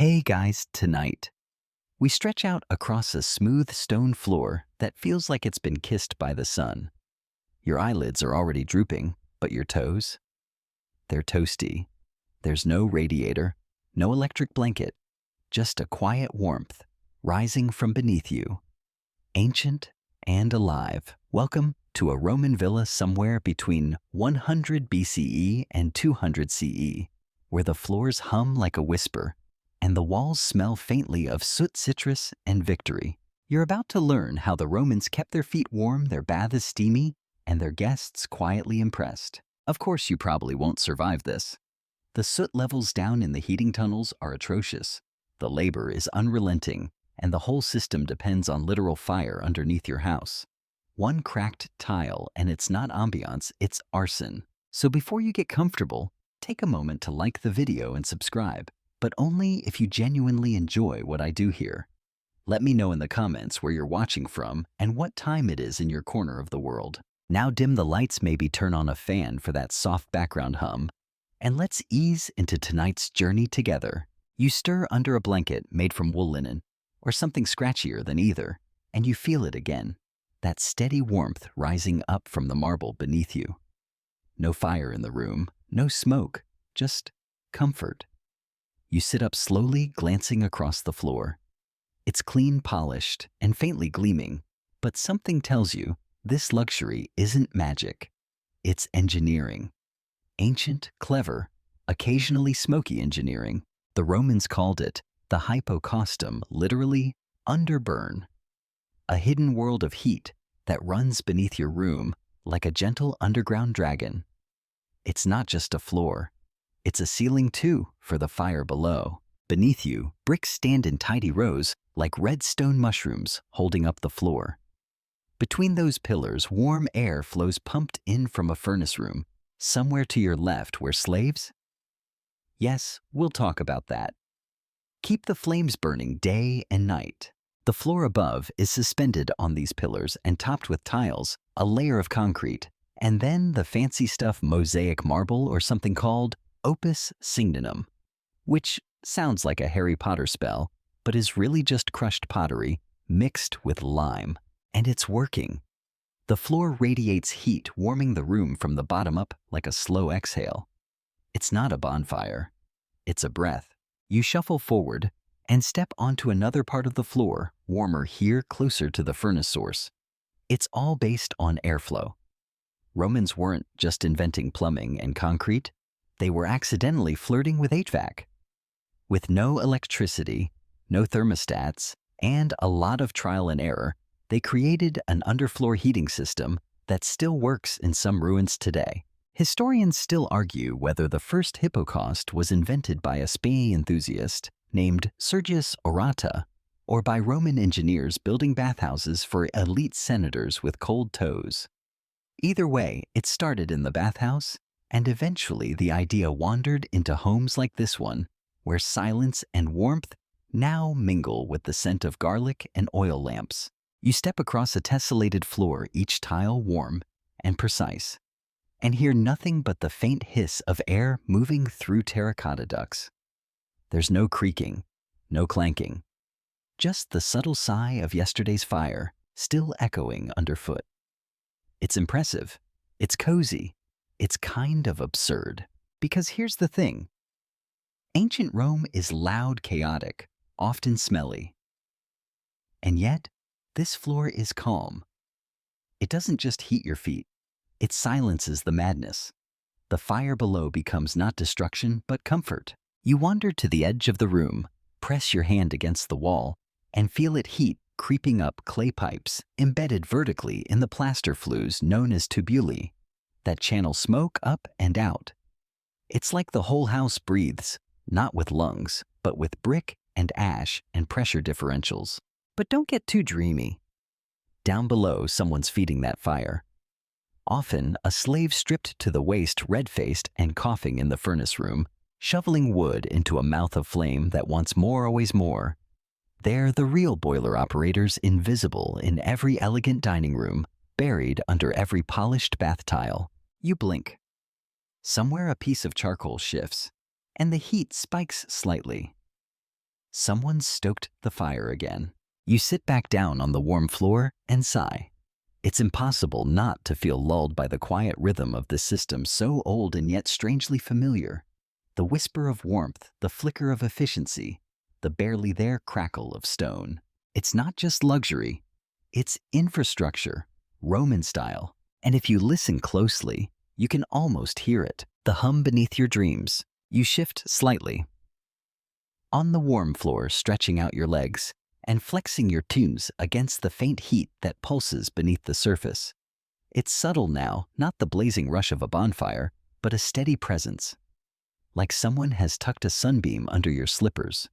Hey guys, tonight we stretch out across a smooth stone floor that feels like it's been kissed by the sun. Your eyelids are already drooping, but your toes? They're toasty. There's no radiator, no electric blanket, just a quiet warmth rising from beneath you. Ancient and alive. Welcome to a Roman villa somewhere between 100 BCE and 200 CE, where the floors hum like a whisper and the walls smell faintly of soot, citrus, and victory. You're about to learn how the Romans kept their feet warm, their baths steamy, and their guests quietly impressed. Of course, you probably won't survive this. The soot levels down in the heating tunnels are atrocious. The labor is unrelenting, and the whole system depends on literal fire underneath your house. One cracked tile, and it's not ambiance, it's arson. So before you get comfortable, take a moment to like the video and subscribe, but only if you genuinely enjoy what I do here. Let me know in the comments where you're watching from and what time it is in your corner of the world. Now dim the lights, maybe turn on a fan for that soft background hum, and let's ease into tonight's journey together. You stir under a blanket made from wool linen, or something scratchier than either, and you feel it again, that steady warmth rising up from the marble beneath you. No fire in the room, no smoke, just comfort. You sit up slowly, glancing across the floor. It's clean, polished, and faintly gleaming, but something tells you this luxury isn't magic. It's engineering. Ancient, clever, occasionally smoky engineering. The Romans called it the hypocaustum, literally underburn. A hidden world of heat that runs beneath your room like a gentle underground dragon. It's not just a floor. It's a ceiling too for the fire below. Beneath you, bricks stand in tidy rows like red stone mushrooms holding up the floor. Between those pillars, warm air flows pumped in from a furnace room, somewhere to your left where slaves? Yes, we'll talk about that. Keep the flames burning day and night. The floor above is suspended on these pillars and topped with tiles, a layer of concrete, and then the fancy stuff mosaic marble or something called opus signum, which sounds like a Harry Potter spell, but is really just crushed pottery mixed with lime. And it's working. The floor radiates heat, warming the room from the bottom up like a slow exhale. It's not a bonfire. It's a breath. You shuffle forward and step onto another part of the floor, warmer here, closer to the furnace source. It's all based on airflow. Romans weren't just inventing plumbing and concrete. They were accidentally flirting with HVAC. With no electricity, no thermostats, and a lot of trial and error, they created an underfloor heating system that still works in some ruins today. Historians still argue whether the first hypocaust was invented by a Spanish enthusiast named Sergius Orata or by Roman engineers building bathhouses for elite senators with cold toes. Either way, it started in the bathhouse, and eventually the idea wandered into homes like this one, where silence and warmth now mingle with the scent of garlic and oil lamps. You step across a tessellated floor, each tile warm and precise, and hear nothing but the faint hiss of air moving through terracotta ducts. There's no creaking, no clanking, just the subtle sigh of yesterday's fire still echoing underfoot. It's impressive, it's cozy, it's kind of absurd, because here's the thing. Ancient Rome is loud, chaotic, often smelly. And yet, this floor is calm. It doesn't just heat your feet, it silences the madness. The fire below becomes not destruction, but comfort. You wander to the edge of the room, press your hand against the wall, and feel it heat creeping up clay pipes embedded vertically in the plaster flues known as tubuli that channel smoke up and out. It's like the whole house breathes, not with lungs, but with brick and ash and pressure differentials. But don't get too dreamy. Down below, someone's feeding that fire. Often, a slave stripped to the waist, red-faced and coughing in the furnace room, shoveling wood into a mouth of flame that wants more, always more. They're the real boiler operators, invisible in every elegant dining room, buried under every polished bath tile. You blink. Somewhere a piece of charcoal shifts, and the heat spikes slightly. Someone stoked the fire again. You sit back down on the warm floor and sigh. It's impossible not to feel lulled by the quiet rhythm of this system so old and yet strangely familiar. The whisper of warmth, the flicker of efficiency, the barely there crackle of stone. It's not just luxury, it's infrastructure, Roman style. And if you listen closely, you can almost hear it, the hum beneath your dreams. You shift slightly. On the warm floor, stretching out your legs and flexing your tunes against the faint heat that pulses beneath the surface. It's subtle now, not the blazing rush of a bonfire, but a steady presence. Like someone has tucked a sunbeam under your slippers.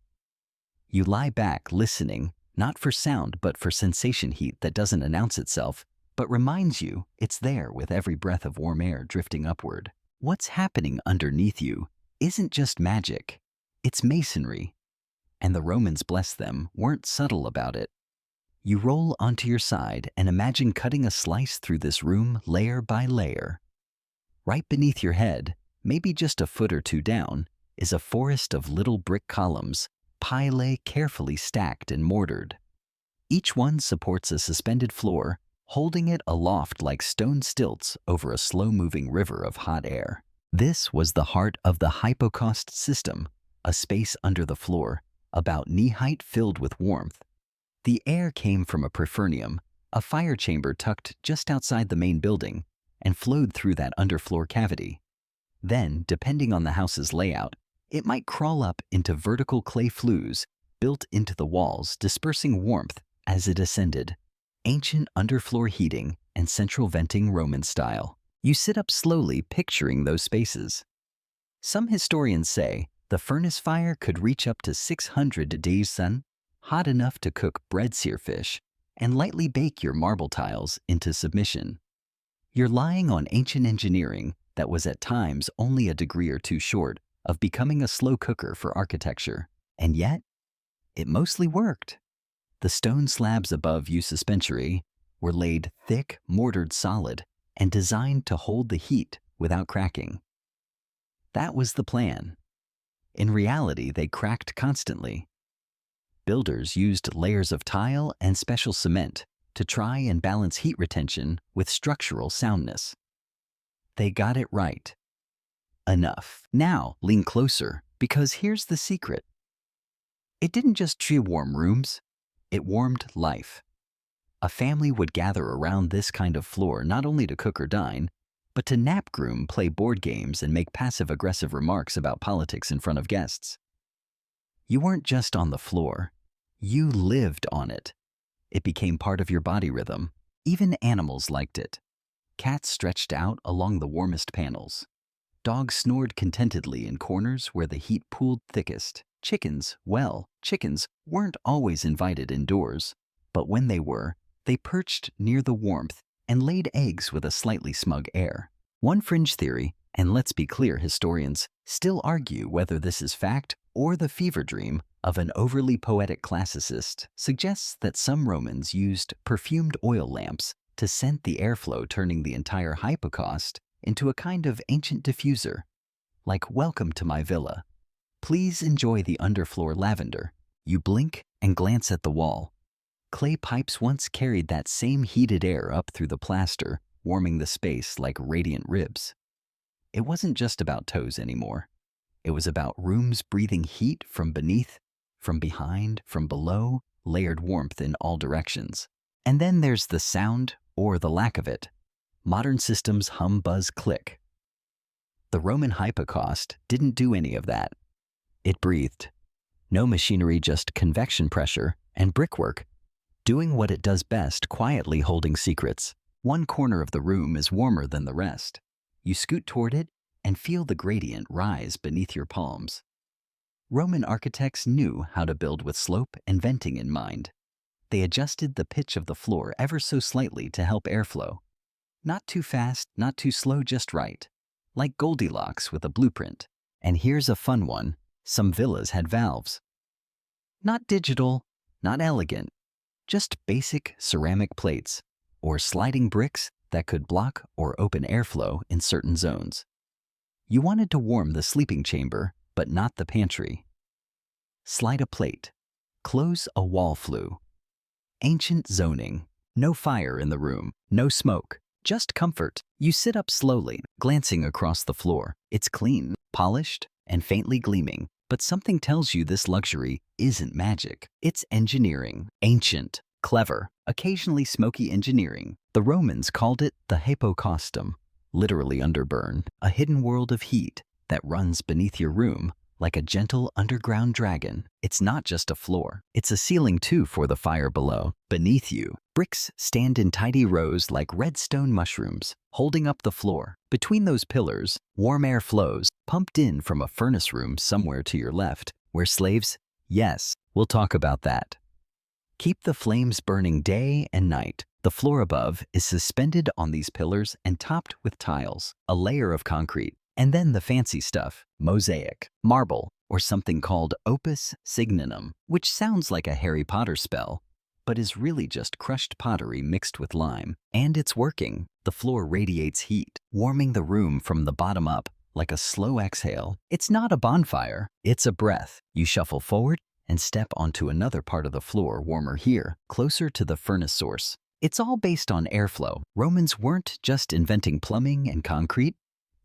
You lie back listening, not for sound but for sensation heat that doesn't announce itself, but reminds you it's there with every breath of warm air drifting upward. What's happening underneath you isn't just magic, it's masonry. And the Romans, bless them, weren't subtle about it. You roll onto your side and imagine cutting a slice through this room layer by layer. Right beneath your head, maybe just a foot or two down, is a forest of little brick columns, pile carefully stacked and mortared. Each one supports a suspended floor, holding it aloft like stone stilts over a slow-moving river of hot air. This was the heart of the hypocaust system, a space under the floor, about knee-height filled with warmth. The air came from a prefernium, a fire chamber tucked just outside the main building, and flowed through that underfloor cavity. Then, depending on the house's layout, it might crawl up into vertical clay flues built into the walls, dispersing warmth as it ascended. Ancient underfloor heating and central venting Roman style. You sit up slowly picturing those spaces. Some historians say the furnace fire could reach up to 600 degrees Celsius, hot enough to cook bread sear fish and lightly bake your marble tiles into submission. You're lying on ancient engineering that was at times only a degree or two short of becoming a slow cooker for architecture. And yet, it mostly worked. The stone slabs above you suspensory were laid thick, mortared solid, and designed to hold the heat without cracking. That was the plan. In reality, they cracked constantly. Builders used layers of tile and special cement to try and balance heat retention with structural soundness. They got it right. Enough. Now, lean closer, because here's the secret. It didn't just warm rooms, it warmed life. A family would gather around this kind of floor not only to cook or dine, but to nap groom, play board games, and make passive-aggressive remarks about politics in front of guests. You weren't just on the floor, you lived on it. It became part of your body rhythm. Even animals liked it. Cats stretched out along the warmest panels. Dogs snored contentedly in corners where the heat pooled thickest. Chickens weren't always invited indoors, but when they were, they perched near the warmth and laid eggs with a slightly smug air. One fringe theory, and let's be clear, historians still argue whether this is fact or the fever dream of an overly poetic classicist, suggests that some Romans used perfumed oil lamps to scent the airflow, turning the entire hypocaust into a kind of ancient diffuser. Like, welcome to my villa. Please enjoy the underfloor lavender. You blink and glance at the wall. Clay pipes once carried that same heated air up through the plaster, warming the space like radiant ribs. It wasn't just about toes anymore. It was about rooms breathing heat from beneath, from behind, from below, layered warmth in all directions. And then there's the sound, or the lack of it. Modern systems hum, buzz, click. The Roman hypocaust didn't do any of that. It breathed. No machinery, just convection pressure and brickwork, doing what it does best, quietly holding secrets. One corner of the room is warmer than the rest. You scoot toward it and feel the gradient rise beneath your palms. Roman architects knew how to build with slope and venting in mind. They adjusted the pitch of the floor ever so slightly to help airflow. Not too fast, not too slow, just right. Like Goldilocks with a blueprint. And here's a fun one. Some villas had valves. Not digital, not elegant, just basic ceramic plates or sliding bricks that could block or open airflow in certain zones. You wanted to warm the sleeping chamber, but not the pantry. slide a plate, close a wall flue. Ancient zoning. No fire in the room, no smoke, just comfort. You sit up slowly, glancing across the floor. It's clean, polished, and faintly gleaming, but something tells you this luxury isn't magic. It's engineering. Ancient, clever, occasionally smoky engineering. The Romans called it the hypocaustum, literally underburn, a hidden world of heat that runs beneath your room like a gentle underground dragon. It's not just a floor, it's a ceiling too for the fire below. Beneath you, bricks stand in tidy rows like redstone mushrooms, holding up the floor. Between those pillars, warm air flows, pumped in from a furnace room somewhere to your left, where slaves, yes, we'll talk about that, keep the flames burning day and night. The floor above is suspended on these pillars and topped with tiles, a layer of concrete. And then the fancy stuff, mosaic, marble, or something called opus signinum, which sounds like a Harry Potter spell, but is really just crushed pottery mixed with lime. And it's working. The floor radiates heat, warming the room from the bottom up like a slow exhale. It's not a bonfire, it's a breath. You shuffle forward and step onto another part of the floor warmer here, closer to the furnace source. It's all based on airflow. Romans weren't just inventing plumbing and concrete.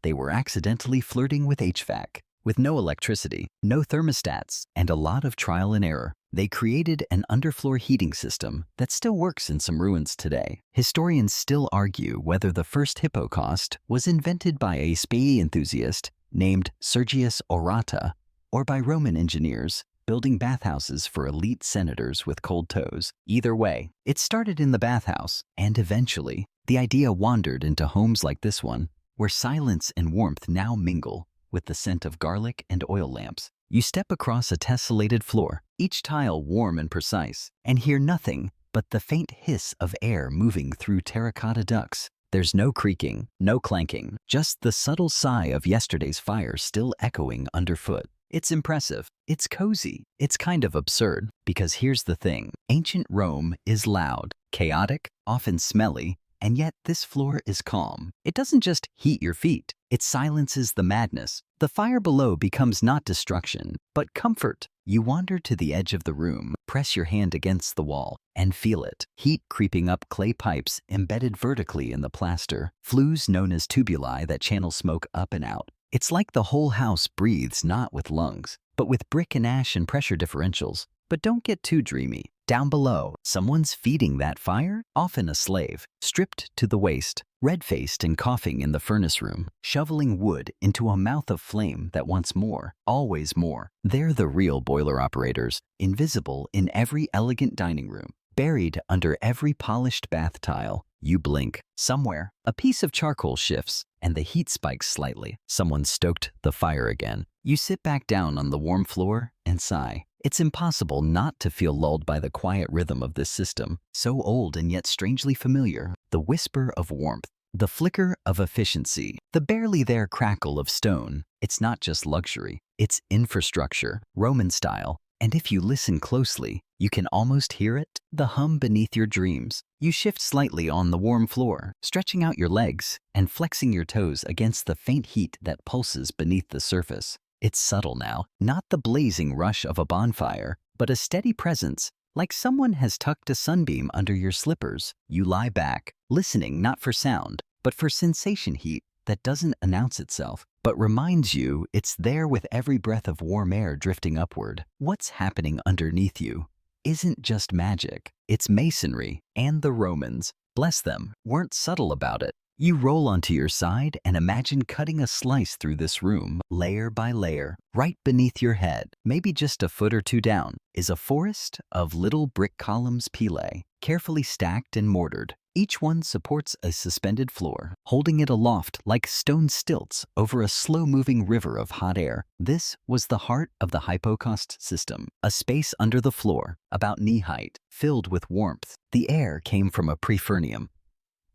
They were accidentally flirting with HVAC. With no electricity, no thermostats, and a lot of trial and error, they created an underfloor heating system that still works in some ruins today. Historians still argue whether the first hypocaust was invented by a spy enthusiast named Sergius Orata or by Roman engineers building bathhouses for elite senators with cold toes. Either way, it started in the bathhouse, and eventually, the idea wandered into homes like this one, where silence and warmth now mingle with the scent of garlic and oil lamps. You step across a tessellated floor, each tile warm and precise, and hear nothing but the faint hiss of air moving through terracotta ducts. There's no creaking, no clanking, just the subtle sigh of yesterday's fire still echoing underfoot. It's impressive, it's cozy, it's kind of absurd, because here's the thing. Ancient Rome is loud, chaotic, often smelly, and yet this floor is calm. It doesn't just heat your feet, it silences the madness. The fire below becomes not destruction, but comfort. You wander to the edge of the room, press your hand against the wall, and feel it. Heat creeping up clay pipes embedded vertically in the plaster, flues known as tubuli that channel smoke up and out. It's like the whole house breathes not with lungs, but with brick and ash and pressure differentials. But don't get too dreamy. Down below, someone's feeding that fire, often a slave, stripped to the waist, red-faced and coughing in the furnace room, shoveling wood into a mouth of flame that wants more, always more. They're the real boiler operators, invisible in every elegant dining room, buried under every polished bath tile. You blink. Somewhere, a piece of charcoal shifts, and the heat spikes slightly. Someone stoked the fire again. You sit back down on the warm floor and sigh. It's impossible not to feel lulled by the quiet rhythm of this system, so old and yet strangely familiar. The whisper of warmth, the flicker of efficiency, the barely there crackle of stone. It's not just luxury, it's infrastructure, Roman style. And if you listen closely, you can almost hear it, the hum beneath your dreams. You shift slightly on the warm floor, stretching out your legs and flexing your toes against the faint heat that pulses beneath the surface. It's subtle now, not the blazing rush of a bonfire, but a steady presence, like someone has tucked a sunbeam under your slippers. You lie back, listening not for sound, but for sensation heat that doesn't announce itself, but reminds you it's there with every breath of warm air drifting upward. What's happening underneath you isn't just magic, it's masonry, and the Romans, bless them, weren't subtle about it. You roll onto your side and imagine cutting a slice through this room, layer by layer. Right beneath your head, maybe just a foot or two down, is a forest of little brick columns pillae, carefully stacked and mortared. Each one supports a suspended floor, holding it aloft like stone stilts over a slow-moving river of hot air. This was the heart of the hypocaust system, a space under the floor, about knee-height, filled with warmth. The air came from a prefernium,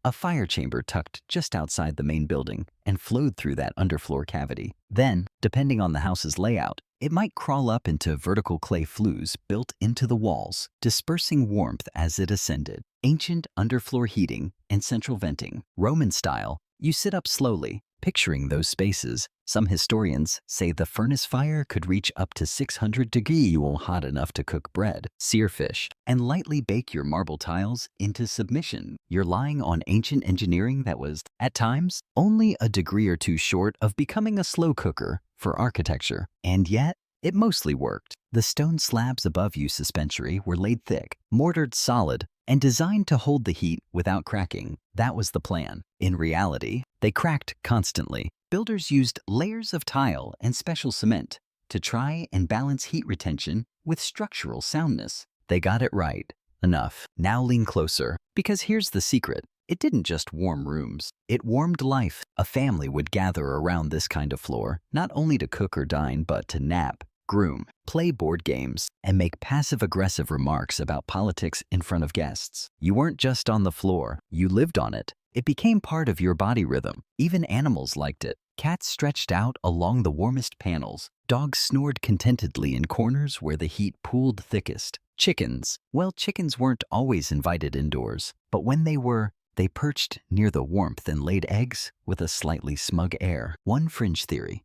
a fire chamber tucked just outside the main building, and flowed through that underfloor cavity. Then, depending on the house's layout, it might crawl up into vertical clay flues built into the walls, dispersing warmth as it ascended. Ancient underfloor heating and central venting, Roman style. You sit up slowly, picturing those spaces, Some historians say the furnace fire could reach up to 600 degrees hot enough to cook bread, sear fish, and lightly bake your marble tiles into submission. You're lying on ancient engineering that was, at times, only a degree or two short of becoming a slow cooker for architecture. And yet, it mostly worked. The stone slabs above you suspensory were laid thick, mortared solid, and designed to hold the heat without cracking. That was the plan. In reality, they cracked constantly. Builders used layers of tile and special cement to try and balance heat retention with structural soundness. They got it right. Enough. Now lean closer, because here's the secret. It didn't just warm rooms. It warmed life. A family would gather around this kind of floor, not only to cook or dine, but to nap, groom, play board games, and make passive-aggressive remarks about politics in front of guests. You weren't just on the floor, you lived on it. It became part of your body rhythm. Even animals liked it. Cats stretched out along the warmest panels. Dogs snored contentedly in corners where the heat pooled thickest. Chickens weren't always invited indoors, but when they were, they perched near the warmth and laid eggs with a slightly smug air. One fringe theory,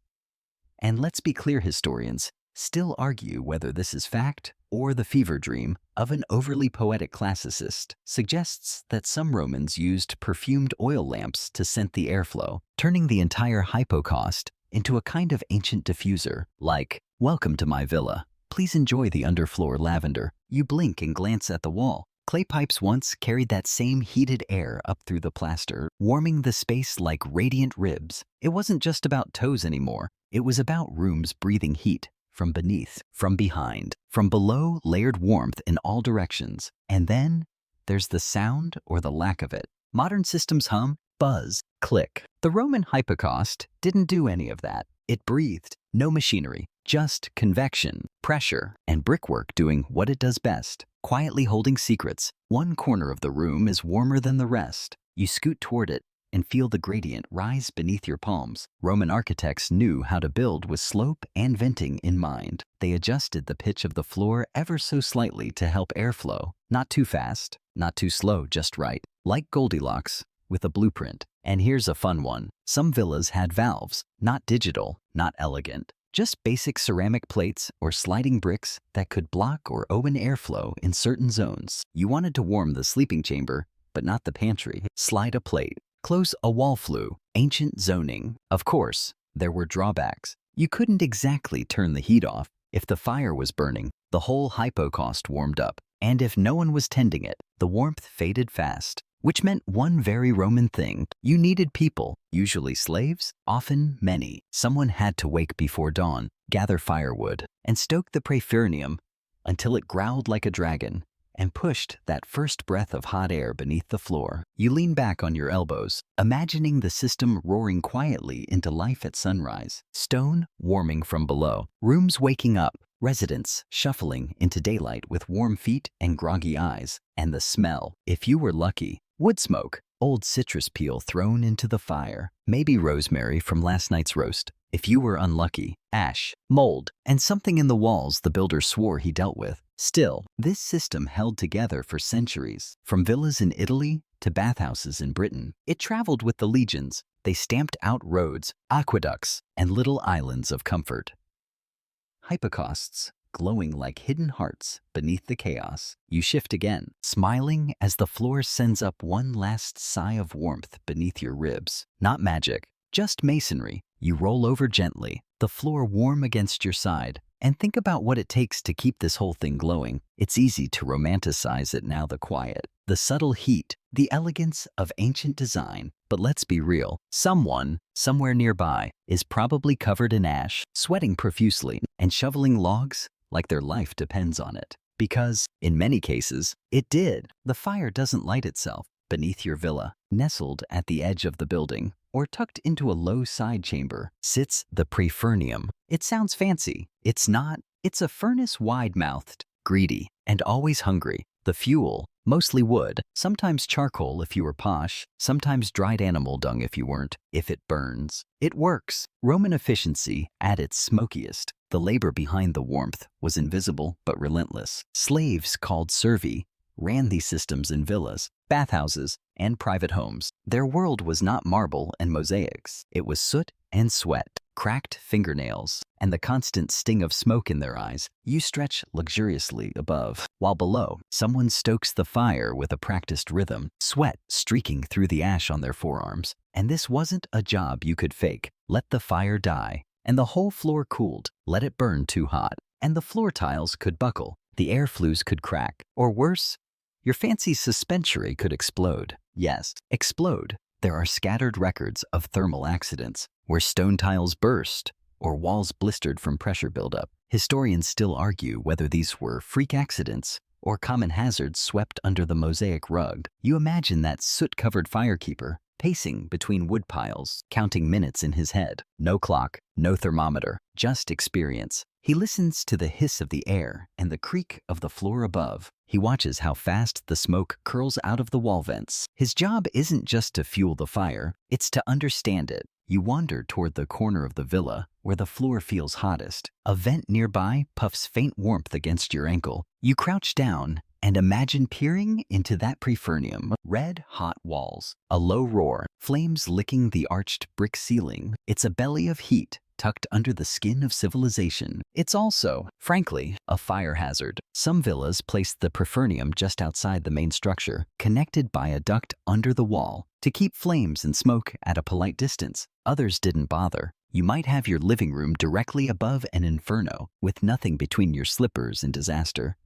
and let's be clear, historians still argue whether this is fact or the fever dream of an overly poetic classicist, suggests that some Romans used perfumed oil lamps to scent the airflow, turning the entire hypocaust into a kind of ancient diffuser, like, "Welcome to my villa. Please enjoy the underfloor lavender." You blink and glance at the wall. Clay pipes once carried that same heated air up through the plaster, warming the space like radiant ribs. It wasn't just about toes anymore. It was about rooms breathing heat. From beneath, from behind, from below, layered warmth in all directions. And then there's the sound or the lack of it. Modern systems hum, buzz, click. The Roman hypocaust didn't do any of that. It breathed. No machinery, just convection, pressure, and brickwork doing what it does best, quietly holding secrets. One corner of the room is warmer than the rest. You scoot toward it and feel the gradient rise beneath your palms. Roman architects knew how to build with slope and venting in mind. They adjusted the pitch of the floor ever so slightly to help airflow. Not too fast, not too slow, just right. Like Goldilocks, with a blueprint. And here's a fun one. Some villas had valves, not digital, not elegant. Just basic ceramic plates or sliding bricks that could block or open airflow in certain zones. You wanted to warm the sleeping chamber, but not the pantry. Slide a plate. Close a wall flue. Ancient zoning. Of course, there were drawbacks. You couldn't exactly turn the heat off. If the fire was burning, the whole hypocaust warmed up. And if no one was tending it, the warmth faded fast. Which meant one very Roman thing. You needed people, usually slaves, often many. Someone had to wake before dawn, gather firewood, and stoke the praefurnium until it growled like a dragon and pushed that first breath of hot air beneath the floor. You lean back on your elbows, imagining the system roaring quietly into life at sunrise. Stone warming from below, rooms waking up, residents shuffling into daylight with warm feet and groggy eyes. And the smell, if you were lucky, wood smoke, old citrus peel thrown into the fire, maybe rosemary from last night's roast. If you were unlucky, ash, mold, and something in the walls the builder swore he dealt with. Still, this system held together for centuries. From villas in Italy to bathhouses in Britain, it traveled with the legions. They stamped out roads, aqueducts, and little islands of comfort. Hypocausts, glowing like hidden hearts beneath the chaos. You shift again, smiling as the floor sends up one last sigh of warmth beneath your ribs. Not magic, just masonry. You roll over gently, the floor warm against your side, and think about what it takes to keep this whole thing glowing. It's easy to romanticize it now, the quiet, the subtle heat, the elegance of ancient design. But let's be real, someone, somewhere nearby, is probably covered in ash, sweating profusely, and shoveling logs like their life depends on it. Because, in many cases, it did. The fire doesn't light itself. Beneath your villa, nestled at the edge of the building, or tucked into a low side chamber, sits the praefurnium. It sounds fancy. It's not. It's a furnace wide-mouthed, greedy, and always hungry. The fuel, mostly wood, sometimes charcoal if you were posh, sometimes dried animal dung if you weren't. If it burns, it works. Roman efficiency at its smokiest. The labor behind the warmth was invisible but relentless. Slaves called servi ran these systems in villas, bathhouses, and private homes. Their world was not marble and mosaics. It was soot and sweat. cracked fingernails, and the constant sting of smoke in their eyes, you stretch luxuriously above, while below, someone stokes the fire with a practiced rhythm, sweat streaking through the ash on their forearms. And this wasn't a job you could fake. Let the fire die, and the whole floor cooled. Let it burn too hot, and the floor tiles could buckle, the air flues could crack, or worse, your fancy suspensory could explode. Yes, explode. There are scattered records of thermal accidents, where stone tiles burst or walls blistered from pressure buildup. Historians still argue whether these were freak accidents or common hazards swept under the mosaic rug. You imagine that soot-covered firekeeper pacing between wood piles, counting minutes in his head. No clock, no thermometer, just experience. He listens to the hiss of the air and the creak of the floor above. He watches how fast the smoke curls out of the wall vents. His job isn't just to fuel the fire, it's to understand it. You wander toward the corner of the villa where the floor feels hottest. A vent nearby puffs faint warmth against your ankle. You crouch down and imagine peering into that prefurnium. Red, hot walls, a low roar, flames licking the arched brick ceiling. It's a belly of heat tucked under the skin of civilization. It's also, frankly, a fire hazard. Some villas placed the prefurnium just outside the main structure, connected by a duct under the wall to keep flames and smoke at a polite distance. Others didn't bother. You might have your living room directly above an inferno, with nothing between your slippers and disaster.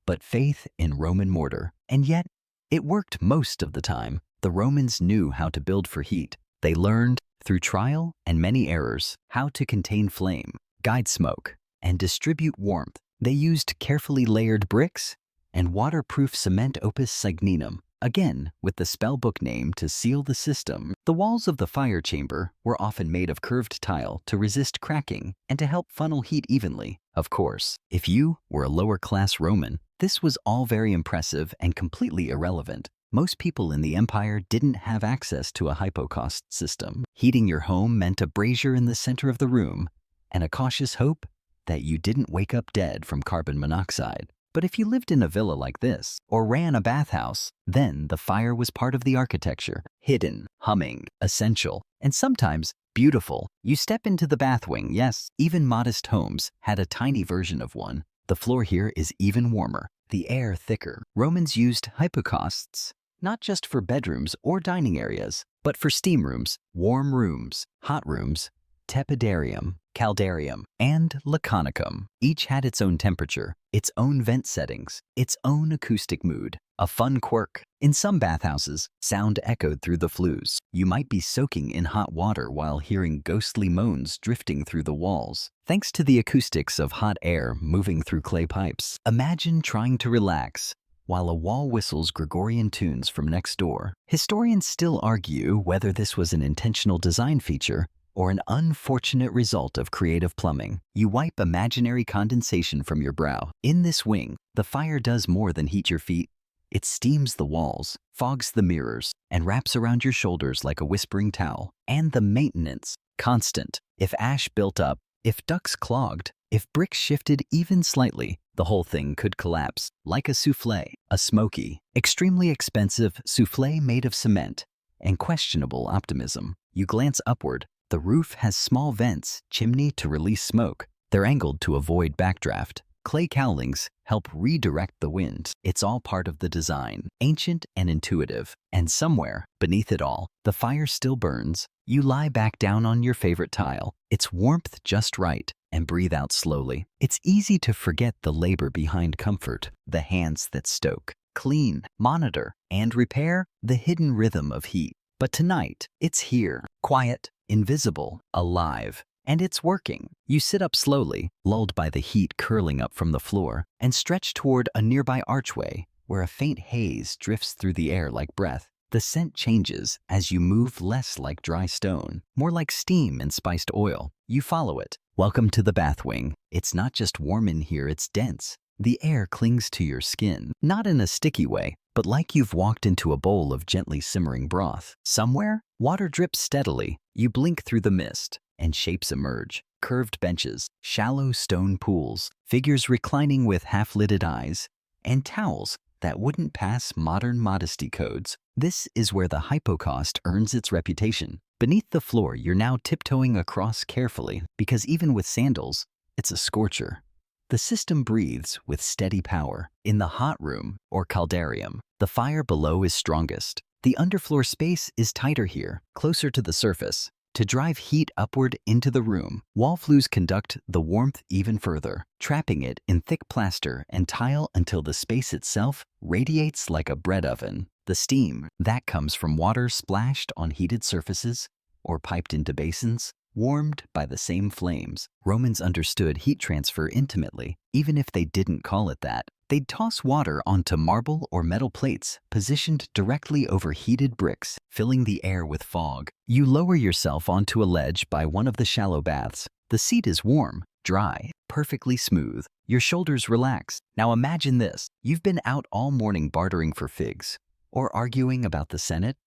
But faith in Roman mortar. And yet, it worked most of the time. The Romans knew how to build for heat. They learned, through trial and many errors, how to contain flame, guide smoke, and distribute warmth. They used carefully layered bricks and waterproof cement opus signinum, again with the spellbook name to seal the system. The walls of the fire chamber were often made of curved tile to resist cracking and to help funnel heat evenly. Of course, if you were a lower-class Roman, this was all very impressive and completely irrelevant. Most people in the empire didn't have access to a hypocaust system. Heating your home meant a brazier in the center of the room and a cautious hope that you didn't wake up dead from carbon monoxide. But if you lived in a villa like this or ran a bathhouse, then the fire was part of the architecture, hidden, humming, essential, and sometimes beautiful. You step into the bath wing. Yes, even modest homes had a tiny version of one. The floor here is even warmer, the air thicker. Romans used hypocausts not just for bedrooms or dining areas, but for steam rooms, warm rooms, hot rooms, tepidarium, caldarium, and laconicum. Each had its own temperature, its own vent settings, its own acoustic mood. A fun quirk. In some bathhouses, sound echoed through the flues. You might be soaking in hot water while hearing ghostly moans drifting through the walls, thanks to the acoustics of hot air moving through clay pipes. Imagine trying to relax while a wall whistles Gregorian tunes from next door. Historians still argue whether this was an intentional design feature or an unfortunate result of creative plumbing. You wipe imaginary condensation from your brow. In this wing, the fire does more than heat your feet. It steams the walls, fogs the mirrors, and wraps around your shoulders like a whispering towel. And the maintenance, constant. If ash built up, if ducts clogged, if bricks shifted even slightly, the whole thing could collapse, like a souffle, a smoky, extremely expensive souffle made of cement, and questionable optimism. You glance upward. The roof has small vents, chimney to release smoke. They're angled to avoid backdraft. Clay cowlings help redirect the wind. It's all part of the design, ancient and intuitive. And somewhere, beneath it all, the fire still burns. You lie back down on your favorite tile. Its warmth just right, and breathe out slowly. It's easy to forget the labor behind comfort, the hands that stoke, clean, monitor, and repair, the hidden rhythm of heat. But tonight, it's here, quiet, invisible, alive. And it's working. You sit up slowly, lulled by the heat curling up from the floor, and stretch toward a nearby archway where a faint haze drifts through the air like breath. The scent changes as you move, less like dry stone, more like steam and spiced oil. You follow it. Welcome to the bath wing. It's not just warm in here, it's dense. The air clings to your skin, not in a sticky way, but like you've walked into a bowl of gently simmering broth. Somewhere, water drips steadily. You blink through the mist, and shapes emerge. Curved benches, shallow stone pools, figures reclining with half-lidded eyes, and towels that wouldn't pass modern modesty codes. This is where the hypocaust earns its reputation. Beneath the floor, you're now tiptoeing across carefully because even with sandals, it's a scorcher. The system breathes with steady power. In the hot room, or caldarium, the fire below is strongest. The underfloor space is tighter here, closer to the surface. To drive heat upward into the room, wall flues conduct the warmth even further, trapping it in thick plaster and tile until the space itself radiates like a bread oven. The steam, that comes from water splashed on heated surfaces or piped into basins, warmed by the same flames. Romans understood heat transfer intimately, even if they didn't call it that. They'd toss water onto marble or metal plates positioned directly over heated bricks, filling the air with fog. You lower yourself onto a ledge by one of the shallow baths. The seat is warm, dry, perfectly smooth. Your shoulders relax. Now imagine this. You've been out all morning bartering for figs, or arguing about the Senate,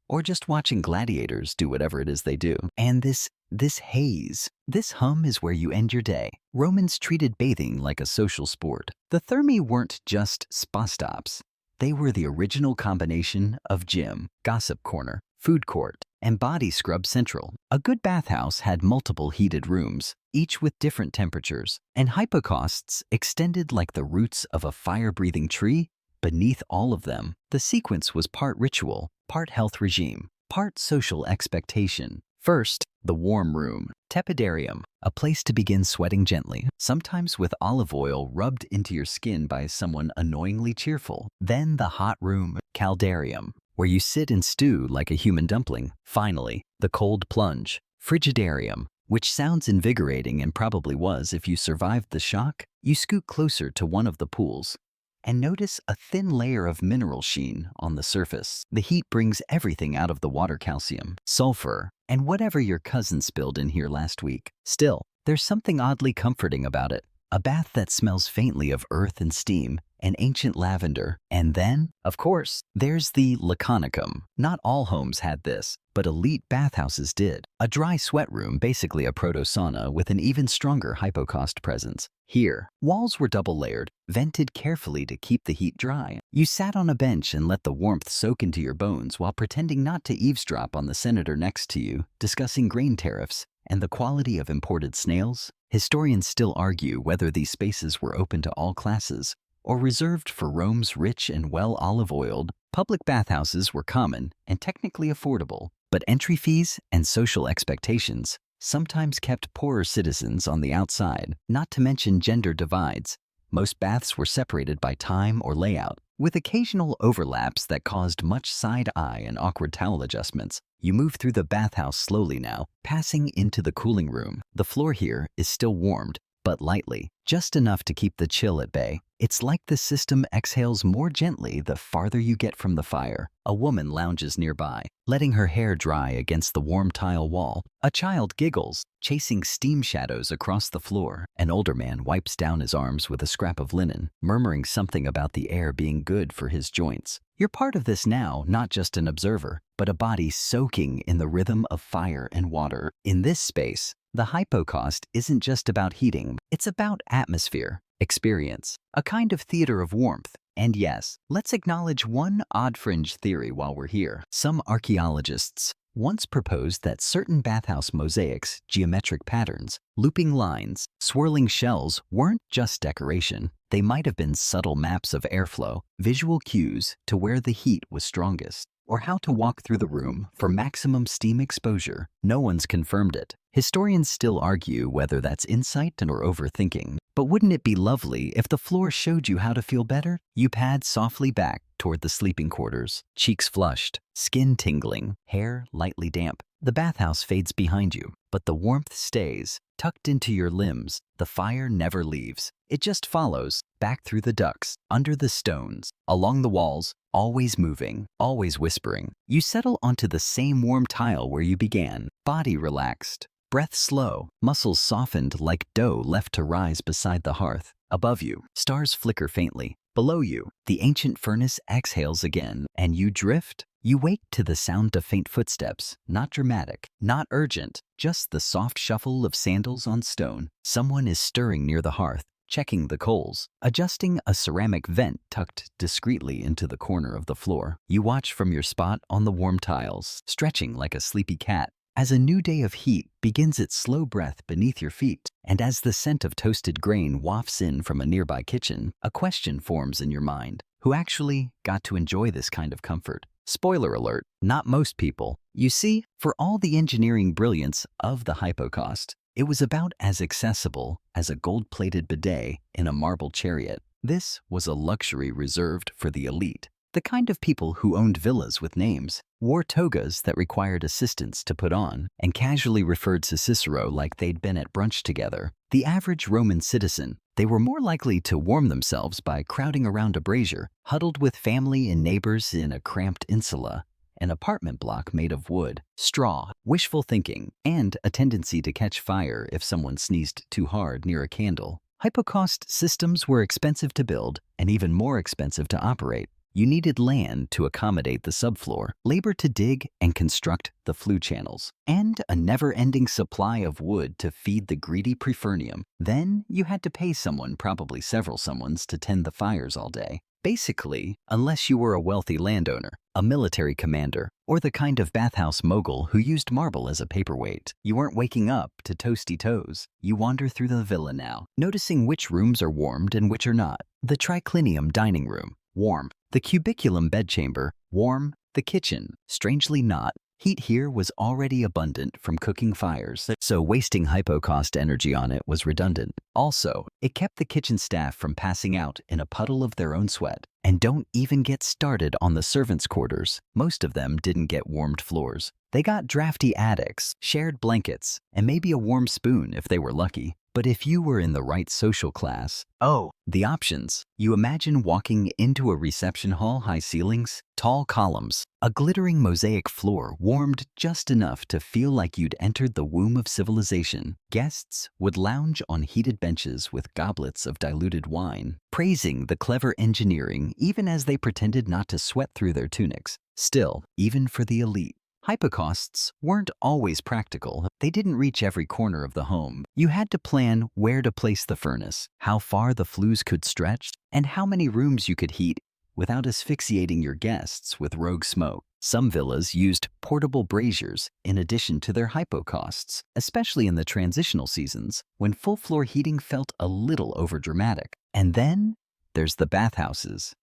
or just watching gladiators do whatever it is they do. And this haze, this hum is where you end your day. Romans treated bathing like a social sport. The thermi weren't just spa stops. They were the original combination of gym, gossip corner, food court, and body scrub central. A good bathhouse had multiple heated rooms, each with different temperatures, and hypocausts extended like the roots of a fire-breathing tree beneath all of them. The sequence was part ritual, part health regime, part social expectation. First, the warm room, tepidarium, a place to begin sweating gently, sometimes with olive oil rubbed into your skin by someone annoyingly cheerful. Then the hot room, caldarium, where you sit and stew like a human dumpling. Finally, the cold plunge, frigidarium, which sounds invigorating and probably was if you survived the shock. You scoot closer to one of the pools and notice a thin layer of mineral sheen on the surface. The heat brings everything out of the water: calcium, sulfur, and whatever your cousin spilled in here last week. Still, there's something oddly comforting about it. A bath that smells faintly of earth and steam and ancient lavender. And then, of course, there's the laconicum. Not all homes had this, but elite bathhouses did. A dry sweat room, basically a proto-sauna with an even stronger hypocaust presence. Here, walls were double-layered, vented carefully to keep the heat dry. You sat on a bench and let the warmth soak into your bones while pretending not to eavesdrop on the senator next to you, discussing grain tariffs and the quality of imported snails. Historians still argue whether these spaces were open to all classes or reserved for Rome's rich and well olive-oiled. Public bathhouses were common and technically affordable, but entry fees and social expectations sometimes kept poorer citizens on the outside, not to mention gender divides. Most baths were separated by time or layout, with occasional overlaps that caused much side-eye and awkward towel adjustments. You move through the bathhouse slowly now, passing into the cooling room. The floor here is still warmed, but lightly, just enough to keep the chill at bay. It's like the system exhales more gently the farther you get from the fire. A woman lounges nearby, letting her hair dry against the warm tile wall. A child giggles, chasing steam shadows across the floor. An older man wipes down his arms with a scrap of linen, murmuring something about the air being good for his joints. You're part of this now, not just an observer, but a body soaking in the rhythm of fire and water. In this space, the hypocaust isn't just about heating, it's about atmosphere, experience, a kind of theater of warmth. And yes, let's acknowledge one odd fringe theory while we're here. Some archaeologists once proposed that certain bathhouse mosaics, geometric patterns, looping lines, swirling shells weren't just decoration. They might have been subtle maps of airflow, visual cues to where the heat was strongest, or how to walk through the room for maximum steam exposure. No one's confirmed it. Historians still argue whether that's insight or overthinking. But wouldn't it be lovely if the floor showed you how to feel better? You pad softly back toward the sleeping quarters, cheeks flushed, skin tingling, hair lightly damp. The bathhouse fades behind you, but the warmth stays, tucked into your limbs. The fire never leaves. It just follows, back through the ducts, under the stones, along the walls, always moving, always whispering. You settle onto the same warm tile where you began, body relaxed, breath slow, muscles softened like dough left to rise beside the hearth. Above you, stars flicker faintly. Below you, the ancient furnace exhales again, and you drift. You wake to the sound of faint footsteps, not dramatic, not urgent, just the soft shuffle of sandals on stone. Someone is stirring near the hearth, checking the coals, adjusting a ceramic vent tucked discreetly into the corner of the floor. You watch from your spot on the warm tiles, stretching like a sleepy cat, as a new day of heat begins its slow breath beneath your feet. And as the scent of toasted grain wafts in from a nearby kitchen, a question forms in your mind. Who actually got to enjoy this kind of comfort? Spoiler alert, not most people. You see, for all the engineering brilliance of the hypocaust, it was about as accessible as a gold-plated bidet in a marble chariot. This was a luxury reserved for the elite, the kind of people who owned villas with names, wore togas that required assistants to put on, and casually referred to Cicero like they'd been at brunch together. The average Roman citizen, they were more likely to warm themselves by crowding around a brazier, huddled with family and neighbors in a cramped insula, an apartment block made of wood, straw, wishful thinking, and a tendency to catch fire if someone sneezed too hard near a candle. Hypocaust systems were expensive to build and even more expensive to operate. You needed land to accommodate the subfloor, labor to dig and construct the flue channels, and a never-ending supply of wood to feed the greedy prefernium. Then you had to pay someone, probably several someones, to tend the fires all day. Basically, unless you were a wealthy landowner, a military commander, or the kind of bathhouse mogul who used marble as a paperweight, you weren't waking up to toasty toes. You wander through the villa now, noticing which rooms are warmed and which are not. The triclinium dining room, warm. The cubiculum bedchamber, warm. The kitchen, strangely not. Heat here was already abundant from cooking fires, so wasting hypocaust energy on it was redundant. Also, it kept the kitchen staff from passing out in a puddle of their own sweat. And don't even get started on the servants' quarters. Most of them didn't get warmed floors. They got drafty attics, shared blankets, and maybe a warm spoon if they were lucky. But if you were in the right social class, the options. You imagine walking into a reception hall, high ceilings, tall columns, a glittering mosaic floor warmed just enough to feel like you'd entered the womb of civilization. Guests would lounge on heated benches with goblets of diluted wine, praising the clever engineering even as they pretended not to sweat through their tunics. Still, even for the elite, hypocausts weren't always practical. They didn't reach every corner of the home. You had to plan where to place the furnace, how far the flues could stretch, and how many rooms you could heat without asphyxiating your guests with rogue smoke. Some villas used portable braziers in addition to their hypocausts, especially in the transitional seasons when full-floor heating felt a little overdramatic. And then there's the bathhouses,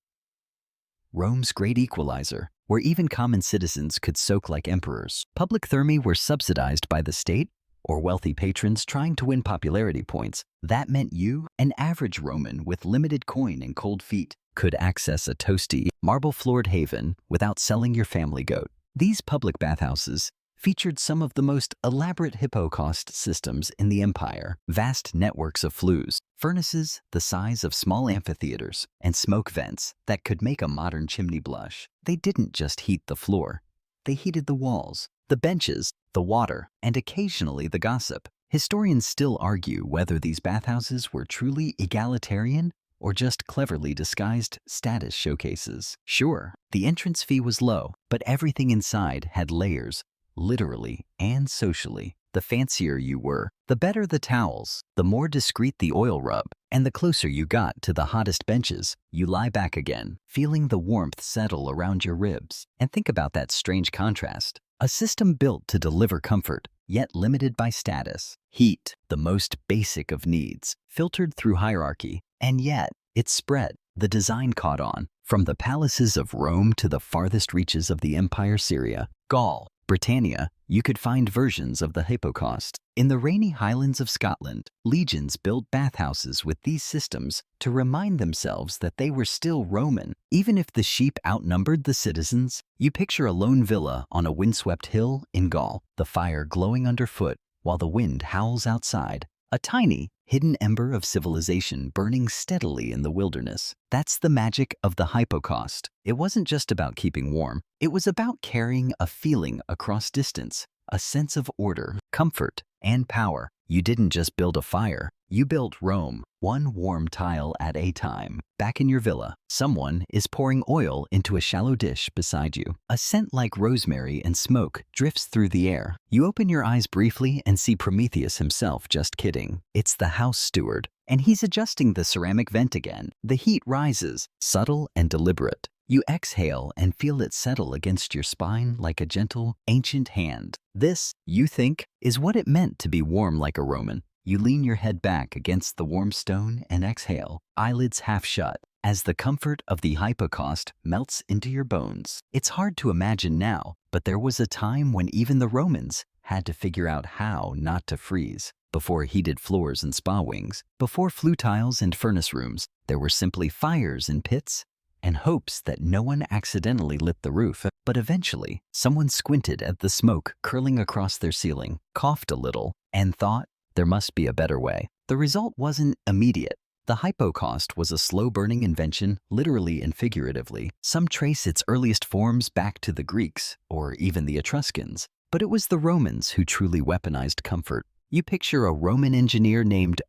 Rome's great equalizer, where even common citizens could soak like emperors. Public thermi were subsidized by the state or wealthy patrons trying to win popularity points. That meant you, an average Roman with limited coin and cold feet, could access a toasty, marble-floored haven without selling your family goat. These public bathhouses featured some of the most elaborate hypocaust systems in the empire. Vast networks of flues, furnaces the size of small amphitheaters, and smoke vents that could make a modern chimney blush. They didn't just heat the floor. They heated the walls, the benches, the water, and occasionally the gossip. Historians still argue whether these bathhouses were truly egalitarian or just cleverly disguised status showcases. Sure, the entrance fee was low, but everything inside had layers, literally and socially. The fancier you were, the better the towels, the more discreet the oil rub, and the closer you got to the hottest benches, you lie back again, feeling the warmth settle around your ribs. And think about that strange contrast. A system built to deliver comfort, yet limited by status. Heat, the most basic of needs, filtered through hierarchy, and yet it spread. The design caught on, from the palaces of Rome to the farthest reaches of the Empire Syria, Gaul, Britannia. You could find versions of the hypocaust. In the rainy highlands of Scotland, legions built bathhouses with these systems to remind themselves that they were still Roman. Even if the sheep outnumbered the citizens, you picture a lone villa on a windswept hill in Gaul, the fire glowing underfoot while the wind howls outside. A tiny, hidden ember of civilization burning steadily in the wilderness. That's the magic of the hypocaust. It wasn't just about keeping warm. It was about carrying a feeling across distance, a sense of order, comfort, and power. You didn't just build a fire. You built Rome, one warm tile at a time. Back in your villa, someone is pouring oil into a shallow dish beside you. A scent like rosemary and smoke drifts through the air. You open your eyes briefly and see Prometheus himself. Just kidding. It's the house steward, And he's adjusting the ceramic vent again. The heat rises, subtle and deliberate. You exhale and feel it settle against your spine like a gentle, ancient hand. This, you think, is what it meant to be warm like a Roman. You lean your head back against the warm stone and exhale, eyelids half shut, as the comfort of the hypocaust melts into your bones. It's hard to imagine now, but there was a time when even the Romans had to figure out how not to freeze. Before heated floors and spa wings, before flue tiles and furnace rooms, there were simply fires in pits and hopes that no one accidentally lit the roof. But eventually, someone squinted at the smoke curling across their ceiling, coughed a little, and thought there must be a better way. The result wasn't immediate. The hypocaust was a slow-burning invention, literally and figuratively. Some trace its earliest forms back to the Greeks, or even the Etruscans. But it was the Romans who truly weaponized comfort. You picture a Roman engineer named